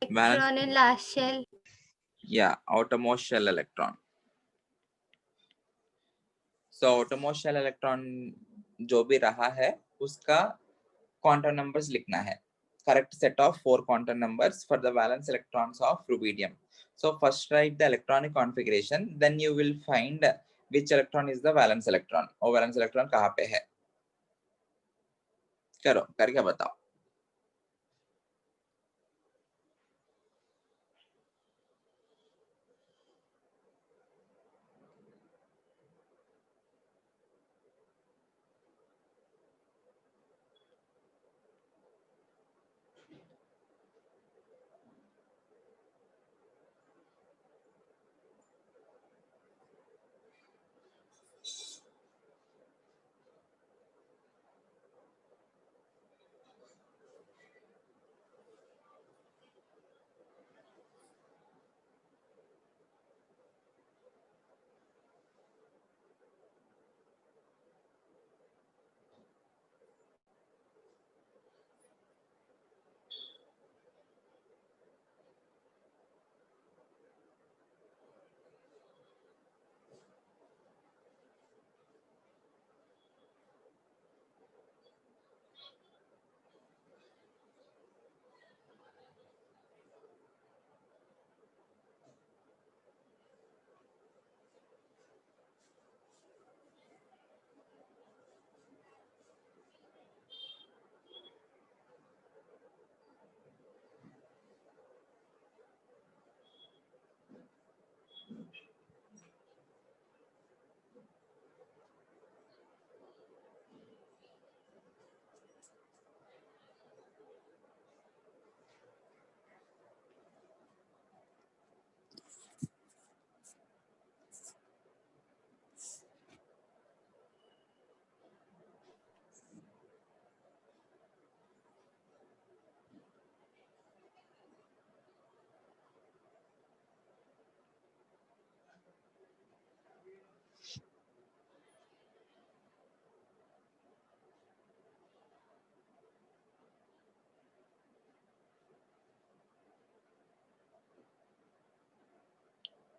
Electron in last shell. Yeah, outermost shell electron. So outermost shell electron जो भी रहा है उसका quantum numbers लिखना है. Correct set of 4 quantum numbers for the valence electrons of rubidium. So first write the electronic configuration, then you will find which electron is the valence electron. और valence electron कहाँ पे है? करो, करके बताओ.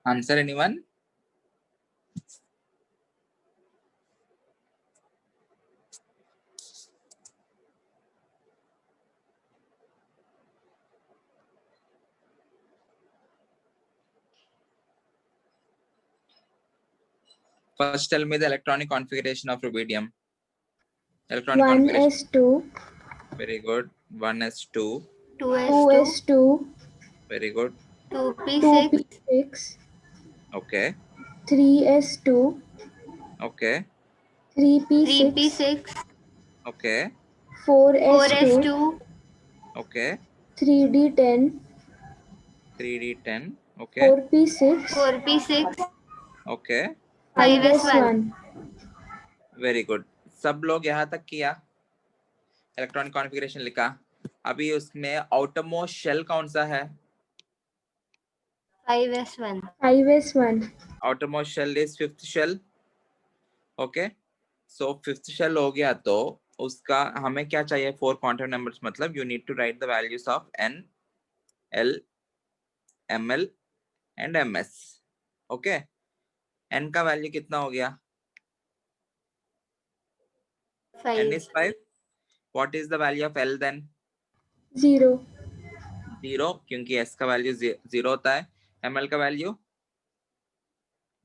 Answer anyone? First, tell me the electronic configuration of rubidium. Electronic configuration. 1s2, Very good. 1s2. 2s2, 2s2, Very good. 2p6, 2p6, Okay. 3s2, Okay. 3p6, 3p6, Okay. 4s2, 4s2, Okay. 3d10, 3d10. Okay. 4p6, 4p6, Okay. 5s1. 5s1. Very good. सब लोग यहाँ तक किया. Electronic configuration लिखा. अभी उसमें outermost shell कौन सा है? 5s1. 5s1. Outermost shell is fifth shell. Okay. So fifth shell हो गया तो उसका हमें क्या चाहिए? 4 क्वांटम नंबर्स. मतलब you need to write the values of n, l, ml and ms. Okay. n का वैल्यू कितना हो गया? n 5. is 5. What is the value of l then? 0. 0, क्योंकि s का वैल्यू 0 होता है. ml का वैल्यू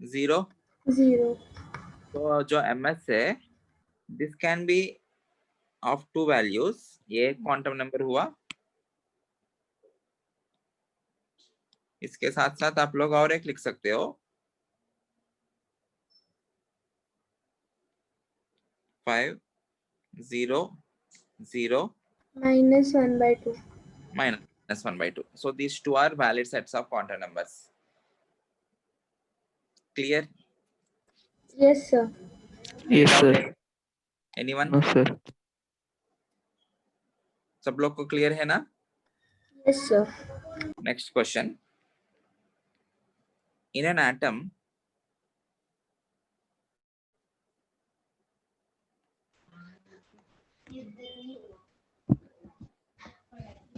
0. 0. तो जो ms है, this can be of 2 values. ये क्वांटम नंबर हुआ. इसके साथ साथ आप लोग और एक लिख सकते हो. 5 0 0 -1/2. -1/2. So these two are valid sets of quantum numbers. Clear? Yes, sir. Yes, Doubt? sir. Anyone? No, sir. सब लोग को क्लियर है ना? Yes, sir. Next question. In an atom,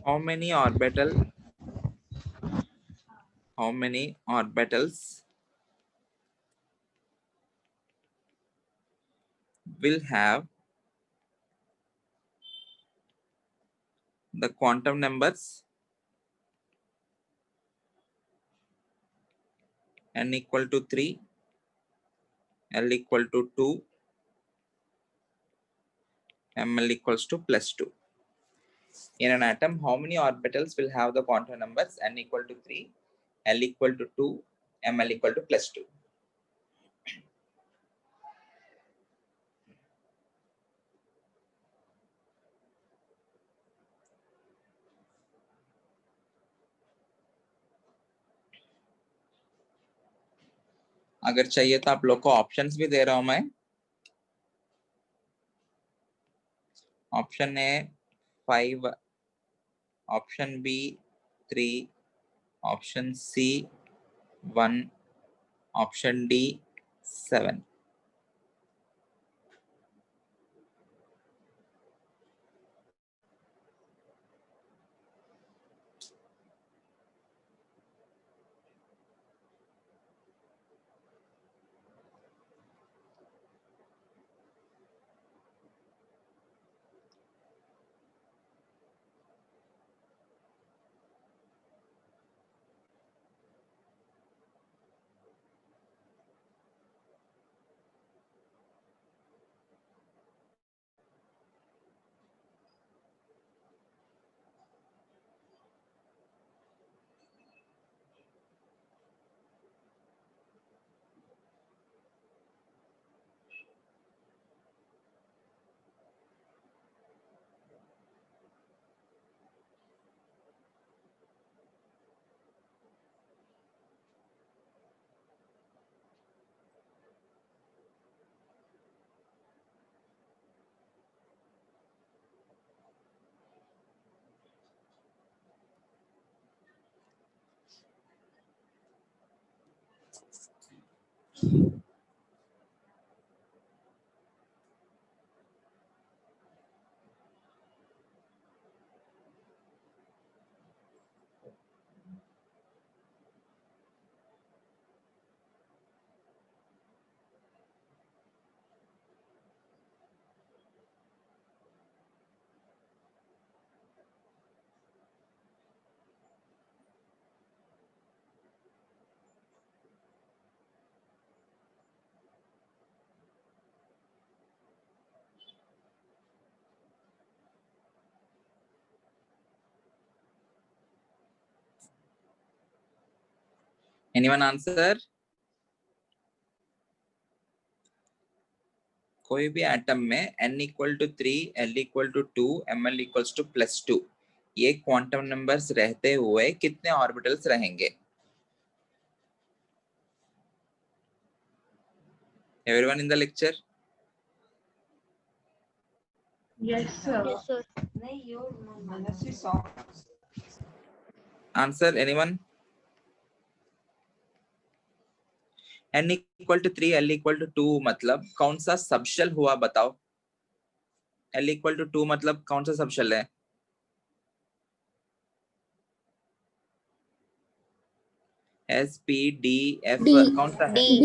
how many orbitals will have the quantum numbers n equal to 3, l equal to 2, ml equals to +2. In an atom, how many orbitals will have the quantum numbers n equal to 3, l equal to 2, ml equal to +2? अगर चाहिए तो आप लोग को options भी दे रहा हूं मैं. Option A 5, option B 3, option C 1, option D 7. Anyone answer? कोई भी एटम में n equal to 3, l equal to 2, ml equals to +2 ये क्वांटम नंबर्स रहते हुए कितने ऑर्बिटल्स रहेंगे? Everyone in the lecture? Yes, sir. Yes, sir. Answer anyone? n equal to 3, l equal to 2 मतलब कौन सा सबशेल हुआ बताओ? l इक्वल टू 2 मतलब कौन सा सबशेल है? S, P, D, F D. कौन सा है? D. D.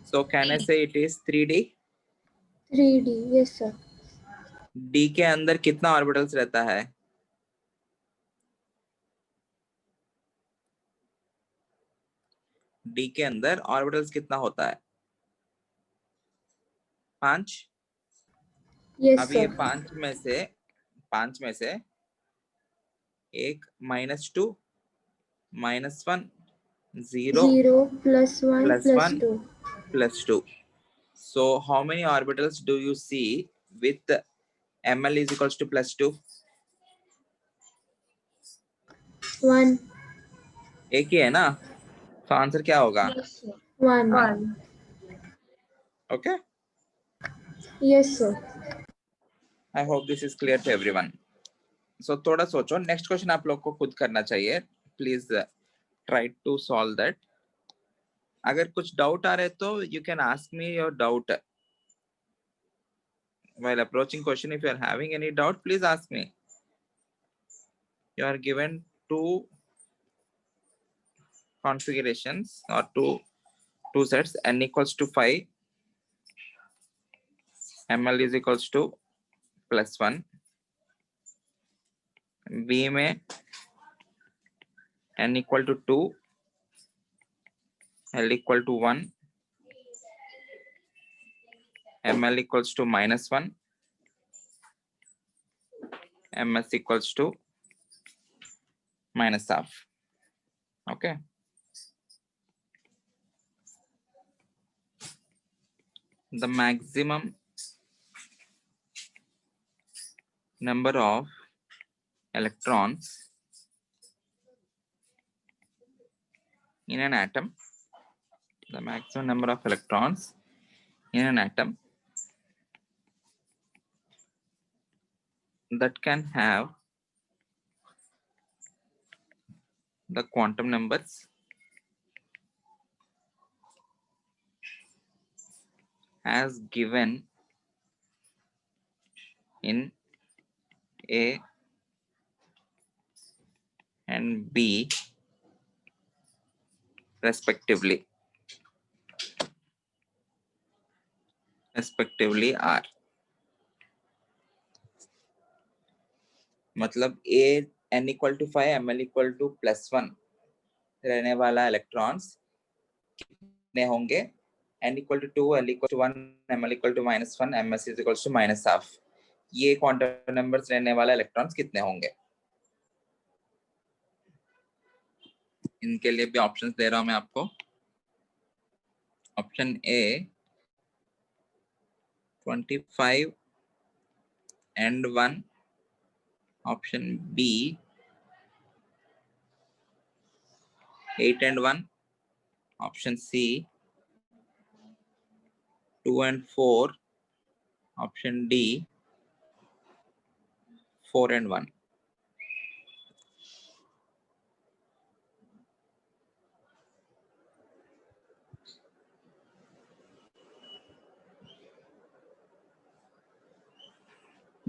So can I say it is 3D? 3D. Yes, sir. D के अंदर कितना ऑर्बिटल्स रहता है? D के अंदर ऑर्बिटल्स कितना होता है? 5. Yes, अब ये sir. 5 में से एक -2, -1, 0, 0 plus 1 plus plus 1, 2. +2. So how many orbitals do you see with ml is equals to +2? 1. एक ही है ना? तो आंसर क्या होगा? Yes, sir. 1. 1. Okay, Yes, sir. I hope this is clear to everyone. So थोड़ा सोचो, नेक्स्ट क्वेश्चन आप लोग को खुद करना चाहिए. Please try to solve that. अगर कुछ डाउट आ रहे तो you can ask me your doubt while approaching question. If you are having any doubt, please ask me. You are given two configurations or two sets. N equals to 5, ml is equals to +1. B में n equal to 2, l equal to 1, ml equals to -1, ms equals to -half. Okay. The maximum number of electrons in an atom, the maximum number of electrons in an atom that can have the quantum numbers as given in A and B respectively are. मतलब A n equal to 5, ml equal to +1 रहने वाला electrons कितने होंगे? n equal to 2, l equal to 1, ml equal to -1, ms is equal to -half. ये quantum numbers रहने वाला electrons कितने होंगे? इनके लिए भी ऑप्शंस दे रहा हूं मैं आपको. Option A 25 and 1, option B 8 and 1, option C 2 and 4, option D 4 and 1.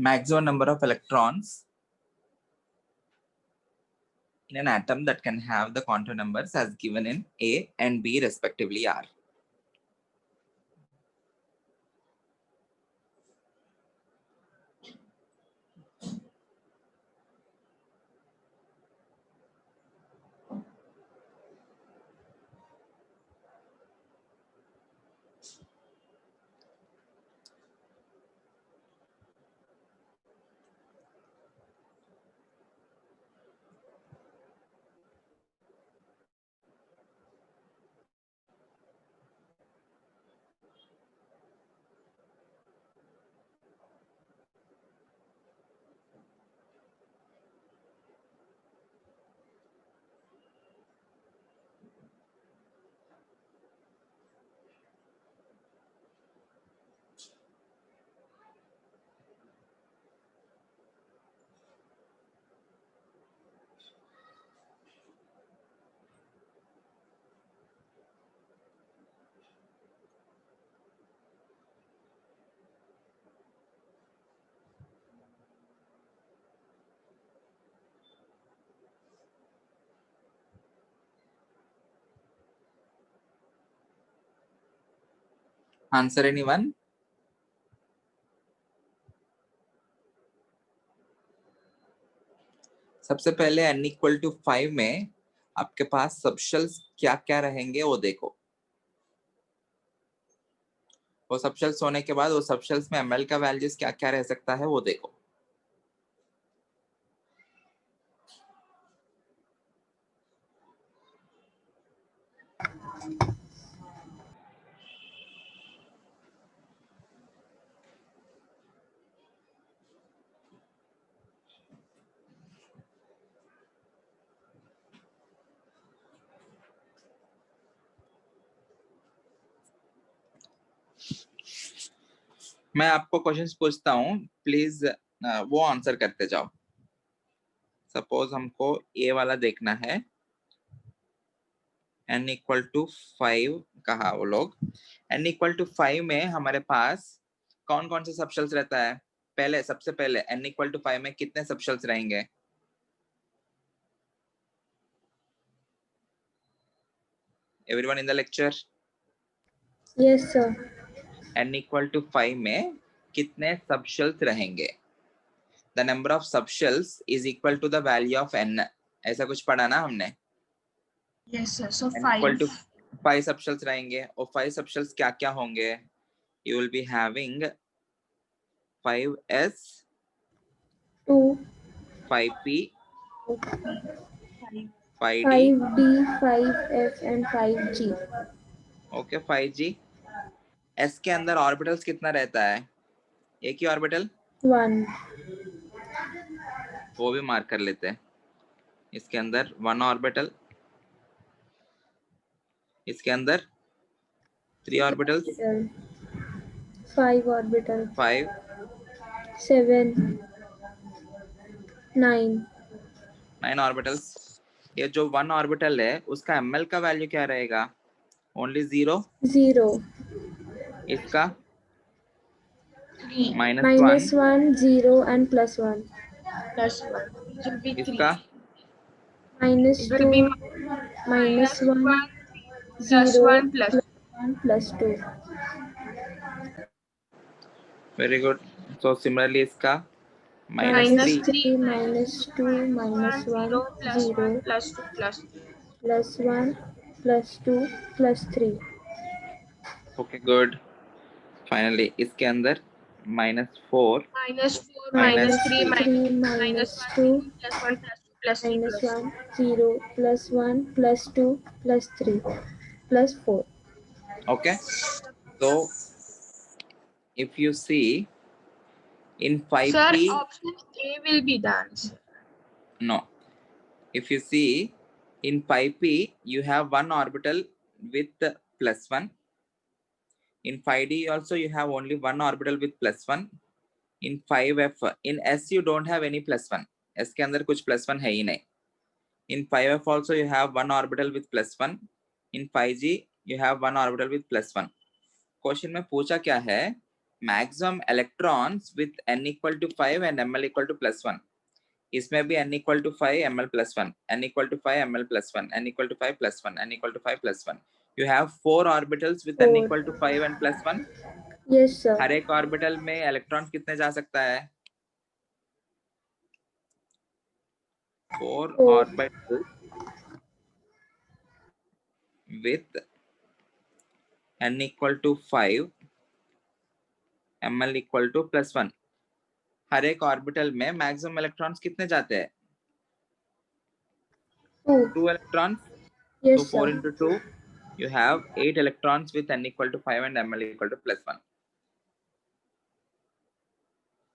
Maximum number of electrons in an atom that can have the quantum numbers as given in A and B respectively are. Answer anyone? सबसे पहले n equal to 5 में आपके पास subshells क्या क्या रहेंगे वो देखो। वो सबशेल्स होने के बाद वो सबशेल्स में ml का वैल्यूज क्या क्या रह सकता है वो देखो। मैं आपको क्वेश्चंस पूछता हूँ, प्लीज वो आंसर करते जाओ। सपोज हमको ए वाला देखना है, n इक्वल टू 5 कहा वो लोग। n इक्वल टू 5 में हमारे पास कौन कौन से सबशेल्स रहता है? पहले सबसे पहले n इक्वल टू 5 में कितने सबशेल्स रहेंगे? Everyone in the lecture? Yes, sir. n equal to 5 में कितने सबशेल्स रहेंगे? The number of subshells is equal to the value of n, ऐसा कुछ पढ़ा ना हमने? Yes, sir. So n equal 5. To 5 subshells रहेंगे, और 5 सबशेल्स क्या क्या होंगे? You will be having 5s, 2, 5p, 5d, 5D, 5F and 5G. Okay 5g। s के अंदर ऑर्बिटल्स कितना रहता है? एक ही ऑर्बिटल, 1, वो भी मार्क कर लेते हैं। इसके अंदर 1 ऑर्बिटल, इसके अंदर 3 ऑर्बिटल्स, 5 orbital, 5, 7, 9. 9 ऑर्बिटल्स। ये जो 1 ऑर्बिटल है उसका ml का वैल्यू क्या रहेगा? ओनली 0। 0. इसका 3 -1, 1, 0 and +1. plus 1. It will be 3. इसका It will be -2, minus -1, 1 plus 0, 1 plus +1, +2. Very good. So similarly इसका minus -3, 3 -2, -1 -1, 0 plus 0, 1 plus 2 plus 3. +1, +2, +3. Okay good. Finally इसके अंदर -4, Minus 4 minus minus 3 3, minus 1 -2, 3 plus 1 plus 2 plus 3 plus -1, 0, +1, +2, +3, +4. okay? So if you see in Sir, 5p, option A will be the answer. no, if you see in 5p you have 1 orbital with +1. In 5d also you have only 1 orbital with +1. In 5f, in s you don't have any +1, s के अंदर कुछ +1 है ही नहीं. In 5f also you have 1 orbital with +1. In 5g you have 1 orbital with +1. Question में पूछा क्या है? Maximum electrons with n equal to 5 and ml equal to +1. इसमें भी n equal to 5 ml +1, n equal to 5 ml +1, n equal to 5 +1, n equal to 5 +1. You have 4 orbitals with n 4. Equal to 5 and +1. Yes, sir. हर एक orbital में electron कितने जा सकता है? 4 4. orbitals with n equal to 5 ml equal to +1. हर एक orbital में मैक्सिमम इलेक्ट्रॉन्स कितने जाते हैं? 2. 2 electrons. Yes, So 4 sir. into 2, you have 8 electrons with n equal to 5 and ml equal to +1.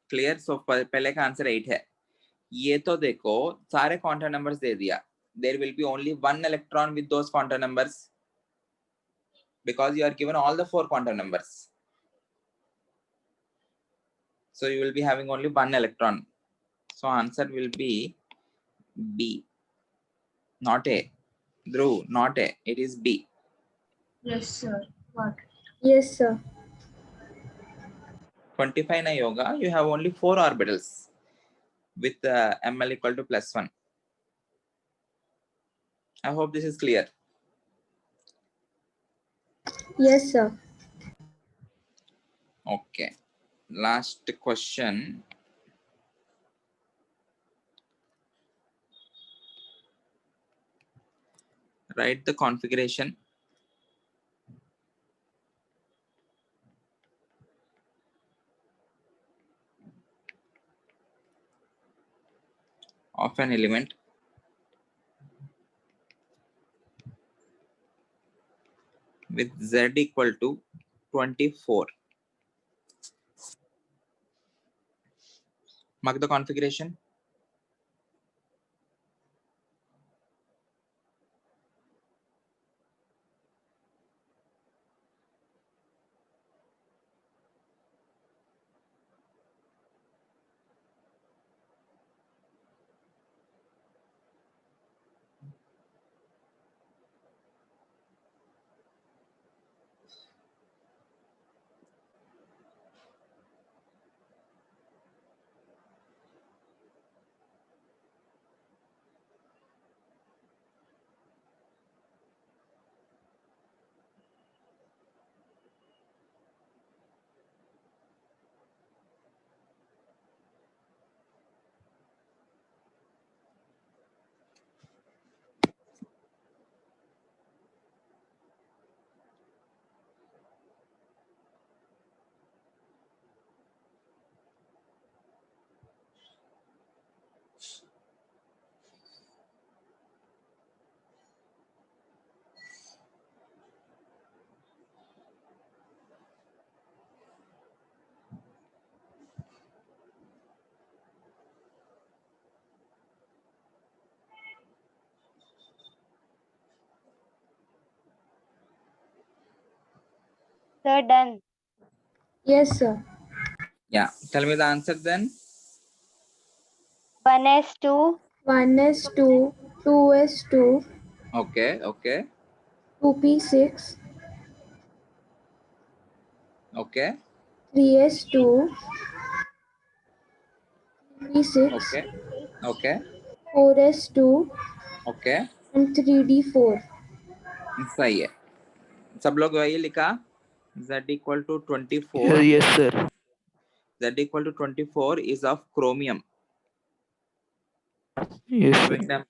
Clear? So पहले का आंसर 8 है। ये तो देखो सारे क्वांटम नंबर्स दे दिया. There will be only 1 electron with those quantum numbers because you are given all the 4 quantum numbers. So you will be having only 1 electron. So answer will be B, not A. Dhruv, not A. It is B. Yes, sir. What? Yes, sir. 25 nahi hoga. You have only 4 orbitals with ml equal to +1. I hope this is clear. Yes, sir. Okay. Last question. Write the configuration of an element with Z equal to 24. Mark the configuration. Sir, done. Yes, sir. Yeah. Tell me the answer then. 1s2, 1s2, 2s2, Okay. Okay. 2p6, Okay. 3s2, 3p6, Okay. Okay. 4s2 Okay. and 3d4. सही है. सब लोग वही लिखा. Z equal to 24. Yes, sir. Z equal to 24 is of chromium. Yes, sir. Showing them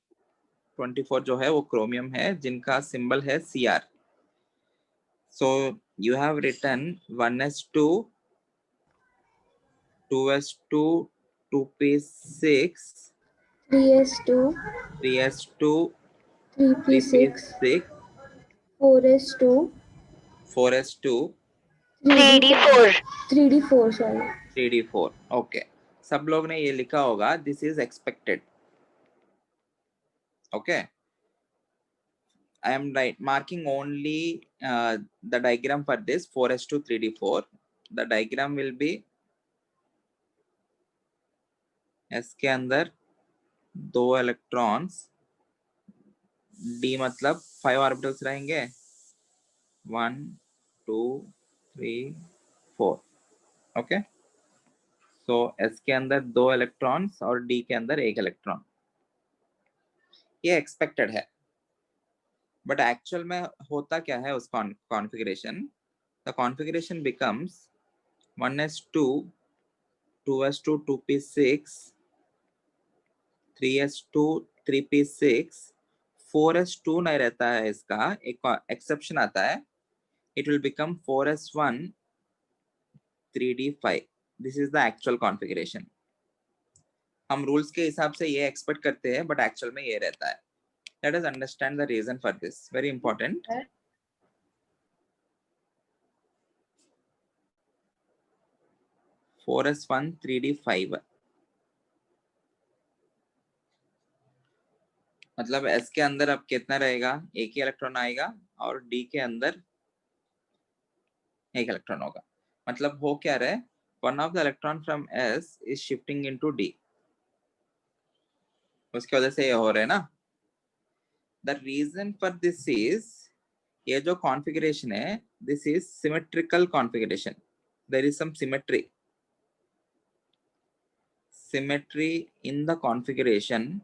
24 जो है वो chromium है जिनका symbol है Cr. So you have written 1s2, 2s2, 2p6, 3s2, 3s2, 3p6, 3p6, 4s2, 4s2, 3d4. 3d4, sorry. 3d4. Okay. सब लोग ने ये लिखा होगा. This is expected. Okay. I am marking only the diagram for this 4s2, 3d4. The diagram will be S के अंदर 2 electrons, D मतलब 5 orbitals रहेंगे. 1, 2, 3, 4. Okay. So S के अंदर 2 electrons और D के अंदर 1 electron. ये expected है. But actual में होता क्या है उस configuration? The configuration becomes 1s2, 2s2, 2p6, 3s2, 3p6, 4s2 नहीं रहता है. इसका एक exception आता है. It will become 4s1, 3d5. This is the actual configuration. हम rules के हिसाब से ये expect करते हैं, but actual में ये रहता है. Let us understand the reason for this. Very important. 4s1, 3d5. मतलब S के अंदर अब कितना रहेगा? एक ही इलेक्ट्रॉन आएगा और D के अंदर एक इलेक्ट्रॉन होगा. मतलब हो क्या रहा है? One of the electron from S is shifting into D. उसकी वजह से ये हो रहा है ना. The reason for this is ये जो configuration है, this is symmetrical configuration. There is some symmetry in the configuration.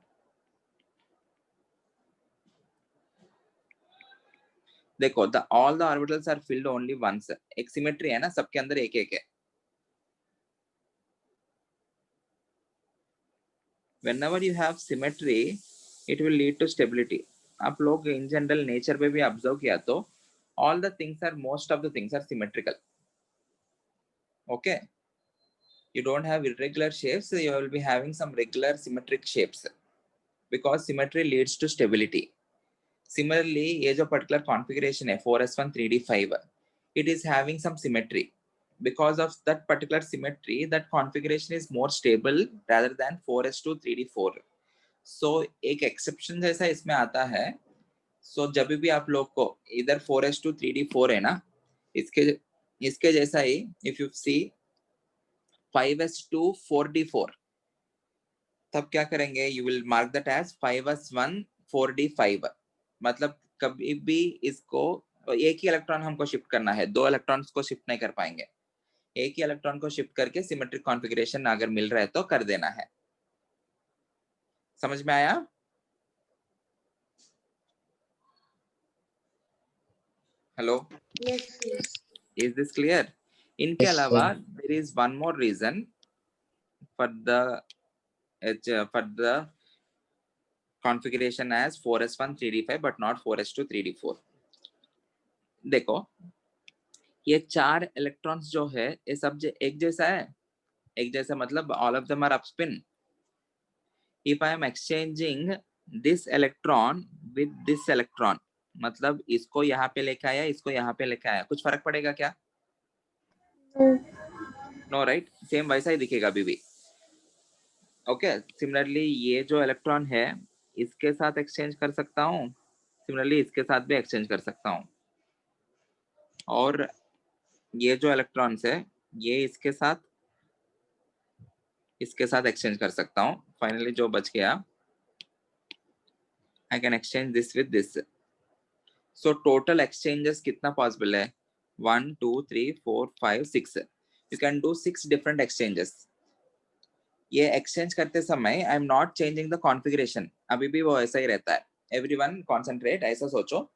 देखो all the orbitals are filled only once. एक symmetry है ना, सबके अंदर एक एक है. whenever you have symmetry it will lead to stability. आप लोग in general nature पे भी observe किया तो all the things are, most of the things are symmetrical. Okay, you don't have irregular shapes, you will be having some regular symmetric shapes because symmetry leads to stability. Similarly, ये जो particular configuration है 4s1 3d5, it is having some symmetry. Because of that particular symmetry, that configuration is more stable rather than 4s2 3d4. So एक exception जैसा इसमें आता है. So जब भी आप लोग को इधर 4s2 3d4 है ना, इसके जैसा ही if you see 5s2 4d4, तब क्या करेंगे, you will mark that as 5s1 4d5. मतलब कभी भी इसको एक ही इलेक्ट्रॉन हमको शिफ्ट करना है, दो इलेक्ट्रॉन्स को शिफ्ट नहीं कर पाएंगे. एक ही इलेक्ट्रॉन को शिफ्ट करके सिमेट्रिक कॉन्फ़िगरेशन अगर मिल रहा है तो कर देना है. समझ में आया? Hello, is this clear? इनके अलावा there is one more reason for the configuration as 4s1 3d5 but not 4s2 3d4. देखो, ये चार इलेक्ट्रॉन्स जो है ये सब एक जैसा है. एक जैसा मतलब all of them are up spin. If I am exchanging this electron with this electron, मतलब इसको यहाँ पे लेके आया, इसको यहाँ पे लेके आया, कुछ फर्क पड़ेगा क्या? नो राइट, सेम वैसा ही दिखेगा अभी भी. ओके, सिमिलरली ये जो इलेक्ट्रॉन है इसके साथ एक्सचेंज कर सकता हूँ, सिमिलरली इसके साथ भी एक्सचेंज कर सकता हूँ, और ये जो इलेक्ट्रॉन्स है ये इसके साथ एक्सचेंज कर सकता हूँ. फाइनली जो बच गया, I can exchange this with this. So total exchanges कितना पॉसिबल है? 1 2 3 4 5 6. You can do 6 different exchanges. ये एक्सचेंज करते समय आई am not changing the configuration, अभी भी वो ऐसा ही रहता है. Everyone concentrate. ऐसा सोचो,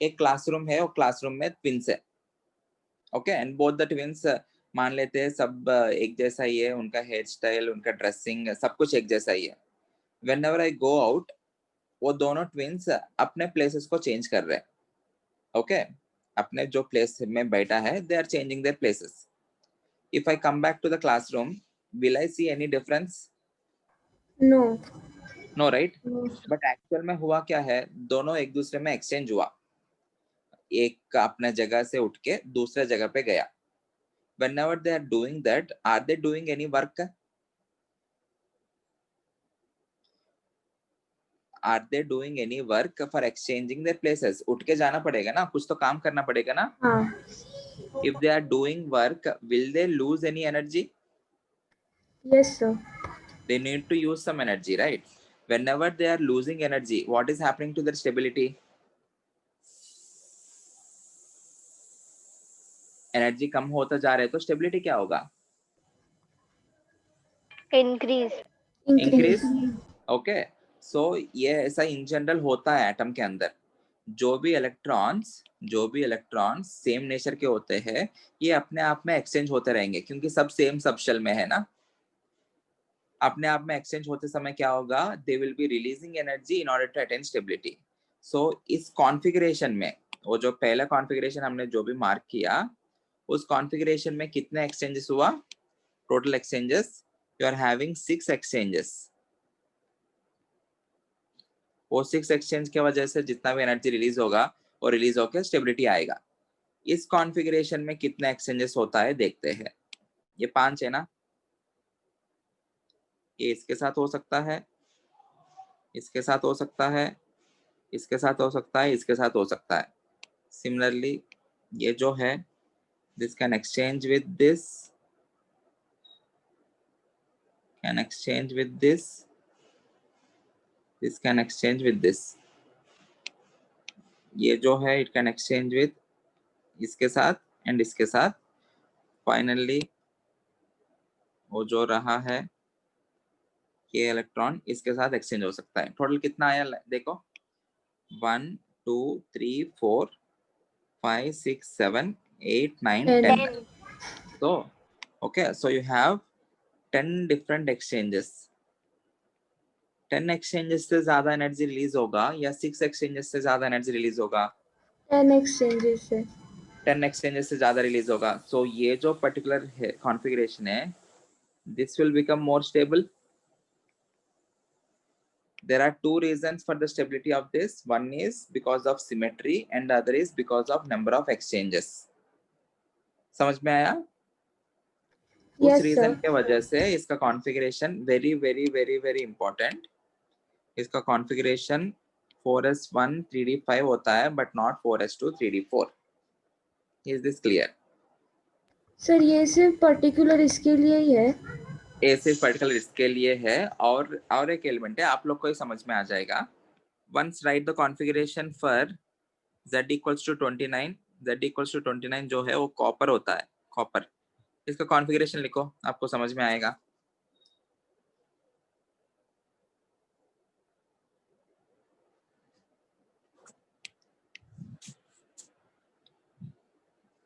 एक क्लासरूम है और क्लासरूम में ट्विंस है. Okay, and both the twins मान लेते हैं सब एक जैसा ही है, उनका हेयर स्टाइल, उनका ड्रेसिंग, सब कुछ एक जैसा ही है. व्हेनेवर आई गो आउट, वो दोनों ट्विंस अपने प्लेसेस को चेंज कर रहे हैं. ओके, अपने जो प्लेस में बैठा है they are changing their places. If I come back to the classroom, will I see any difference? No right. But actual में हुआ क्या है, दोनों एक दूसरे में एक्सचेंज हुआ. एक अपने जगह से उठ के दूसरे जगह पे गया. Whenever they are doing that, are they doing any work? Are they doing any work for exchanging their places? उठ के जाना पड़ेगा ना, कुछ तो काम करना पड़ेगा ना. If they are doing work, will they lose any energy? Yes, sir. They need to use some energy, right? Whenever they are losing energy, what is happening to their stability? Energy कम होता जा रहा है तो stability क्या होगा? Increase. Okay, so ये ऐसा इन जनरल होता है एटम के अंदर. जो भी इलेक्ट्रॉन्स सेम नेचर के होते हैं, ये अपने आप में एक्सचेंज होते रहेंगे क्योंकि सब सेम सबशेल में है ना. अपने आप में एक्सचेंज होते समय क्या होगा? They will be releasing energy in order to attain stability. So इस कॉन्फ़िगरेशन में, वो जो पहला कॉन्फ़िगरेशन हमने जो भी मार्क किया, उस कॉन्फ़िगरेशन में कितने एक्सचेंजेस हुआ? Total exchanges, you are having 6 exchanges. वो 6 एक्सचेंज की वजह से जितना भी एनर्जी रिलीज होगा वो रिलीज होकर स्टेबिलिटी आएगा. इस कॉन्फ़िगरेशन में कितने एक्सचेंजेस होता है देखते हैं. ये 5 है ना, ये इसके साथ हो सकता है, इसके साथ हो सकता है, इसके साथ हो सकता है, इसके साथ हो सकता है. सिमिलरली ये जो है, this can exchange with this, can exchange with this, this can exchange with this. ये जो है इट कैन एक्सचेंज विद इसके साथ एंड इसके साथ. फाइनली वो जो रहा है, ये इलेक्ट्रॉन इसके साथ एक्सचेंज हो सकता है. टोटल कितना आया देखो, 1 2 3 4 5 6 7 8 9 10. So okay, so you have 10 different exchanges. 10 exchanges से ज्यादा एनर्जी रिलीज होगा या 6 एक्सचेंजेस से ज्यादा एनर्जी रिलीज होगा? 10 exchanges से। 10 एक्सचेंजेस से ज्यादा रिलीज होगा. सो ये जो पर्टिकुलर कॉन्फ़िगरेशन है, this will become more stable. There are two reasons for the stability of this. One is because of symmetry and the other is because of number of exchanges. समझ में आया? उस Yes, reason sir. के वजह से इसका configuration very very very very important. इसका configuration 4s1 3d5 होता है but not 4s2 3d4. Is this clear? Sir ये सिर्फ पर्टिकुलर इसके लिए ही है? ए सिर्फ पर्टिकुलर इसके लिए है. और एक एलिमेंट है, आप लोग को ही समझ में आ जाएगा. Once write the configuration for z equals to 29. z equals to 29 जो है वो कॉपर होता है, कॉपर. इसका कॉन्फ़िगरेशन लिखो, आपको समझ में आएगा.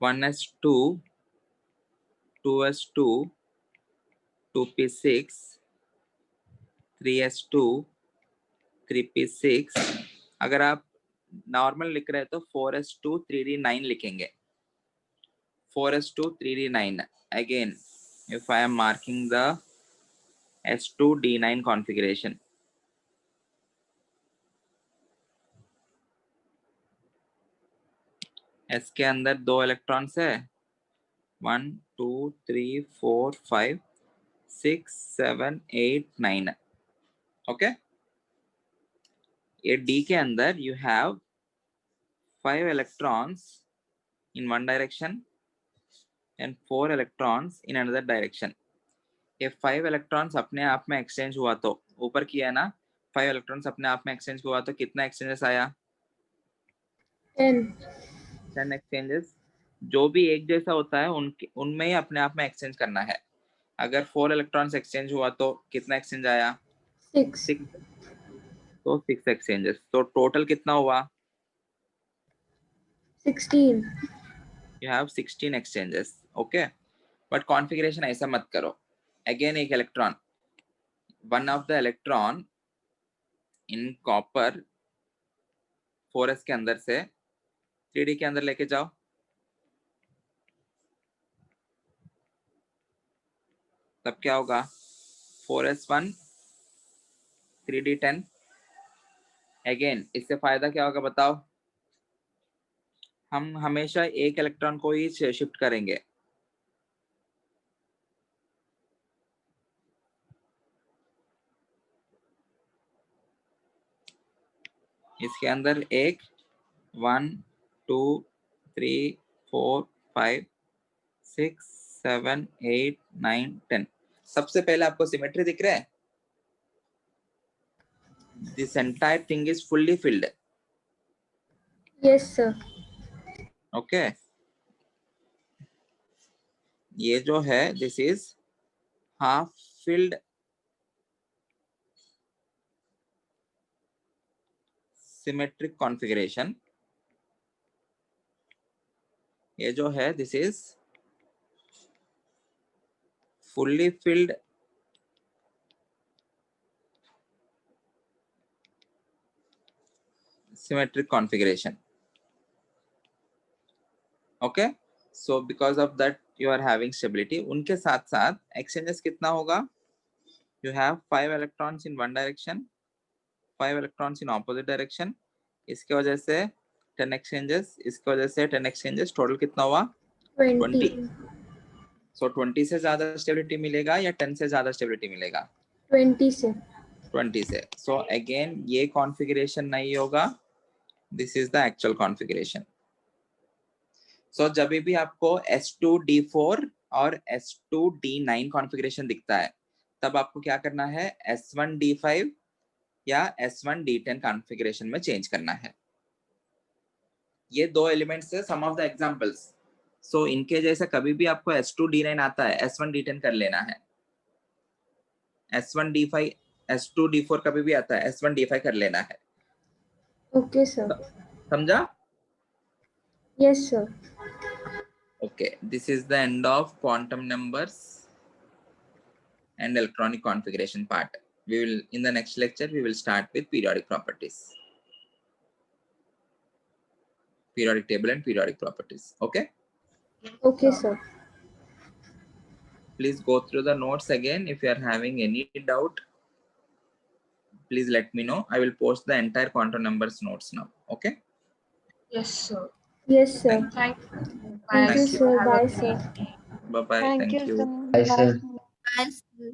One S two, 2s2, 2p6, 3s2, 3p6. अगर आप नॉर्मल लिख रहे हैं तो 4s2 3d9 लिखेंगे. 4s2 3d9. Again, if I am marking the s2 d9 configuration, s के अंदर 2 इलेक्ट्रॉन्स है. 1 2 3 4 5 6 7 8 9. ओके. ये d के अंदर you have 5 electrons in one direction and 4 electrons in another direction. ये 5 electrons अपने आप में एक्सचेंज हुआ तो ऊपर किया है ना, 5 electrons अपने आप में एक्सचेंज हुआ तो कितना एक्सचेंजेस आया? 10 एक्सचेंजेस. जो भी एक जैसा होता है उनमें ही अपने आप में एक्सचेंज करना है. अगर 4 इलेक्ट्रॉन्स एक्सचेंज हुआ तो कितना एक्सचेंज आया? 6. तो 6 एक्सचेंजेस. तो टोटल कितना हुआ? 16. You have 16 exchanges. Okay, but configuration ऐसा मत करो. Again एक electron, one of the electron in copper 4s के अंदर से 3d के अंदर लेके जाओ. तब क्या होगा? 4s1 3d10. Again इससे फायदा क्या होगा बताओ? हम हमेशा एक इलेक्ट्रॉन को ही शिफ्ट करेंगे. इसके अंदर एक 1 2 3 4 5 6 7 8 9 10. सबसे पहले आपको सिमेट्री दिख रहा है? This entire thing is fully filled. Yes, sir. Okay. ये जो है this is half filled symmetric configuration. ये जो है this is fully filled symmetric configuration. Okay, so because of that you are having stability. उनके साथ साथ exchanges कितना होगा? You have 5 electrons in one direction, 5 electrons in opposite direction. इसके वजह से 10 exchanges, इसके वजह से 10 exchanges. टोटल कितना हुआ? 20. So 20 से ज्यादा स्टेबिलिटी मिलेगा या 10 से ज्यादा स्टेबिलिटी मिलेगा? 20 से. 20 से. So again ये कॉन्फ़िगरेशन नहीं होगा. This is the actual configuration. So जब भी आपको S2D4 और S2D9 कॉन्फ़िगरेशन दिखता है तब आपको क्या करना है? S1D5 या S1D10 कॉन्फ़िगरेशन में चेंज करना है. ये दो एलिमेंट्स है, सम ऑफ द एग्जांपल्स. सो इनके जैसे कभी भी आपको S2D9 आता है S1D10 कर लेना है. S1D5 S2D4 कभी भी आता है S1D5 कर लेना है. Okay, sir. समझा? Yes, sir. Okay, this is the end of quantum numbers and electronic configuration part. We will, in the next lecture, we will start with periodic properties. Periodic table and periodic properties. Okay. Okay, sir. Please go through the notes again. If you are having any doubt, please let me know. I will post the entire quantum numbers notes now. Okay. Yes, sir. Yes, sir. Thank you. Thank you, Thank sir. Have a Bye, great sir. day. Bye bye. Thank Thank you, you. sir. Bye, Bye. sir. Sir. Bye, sir.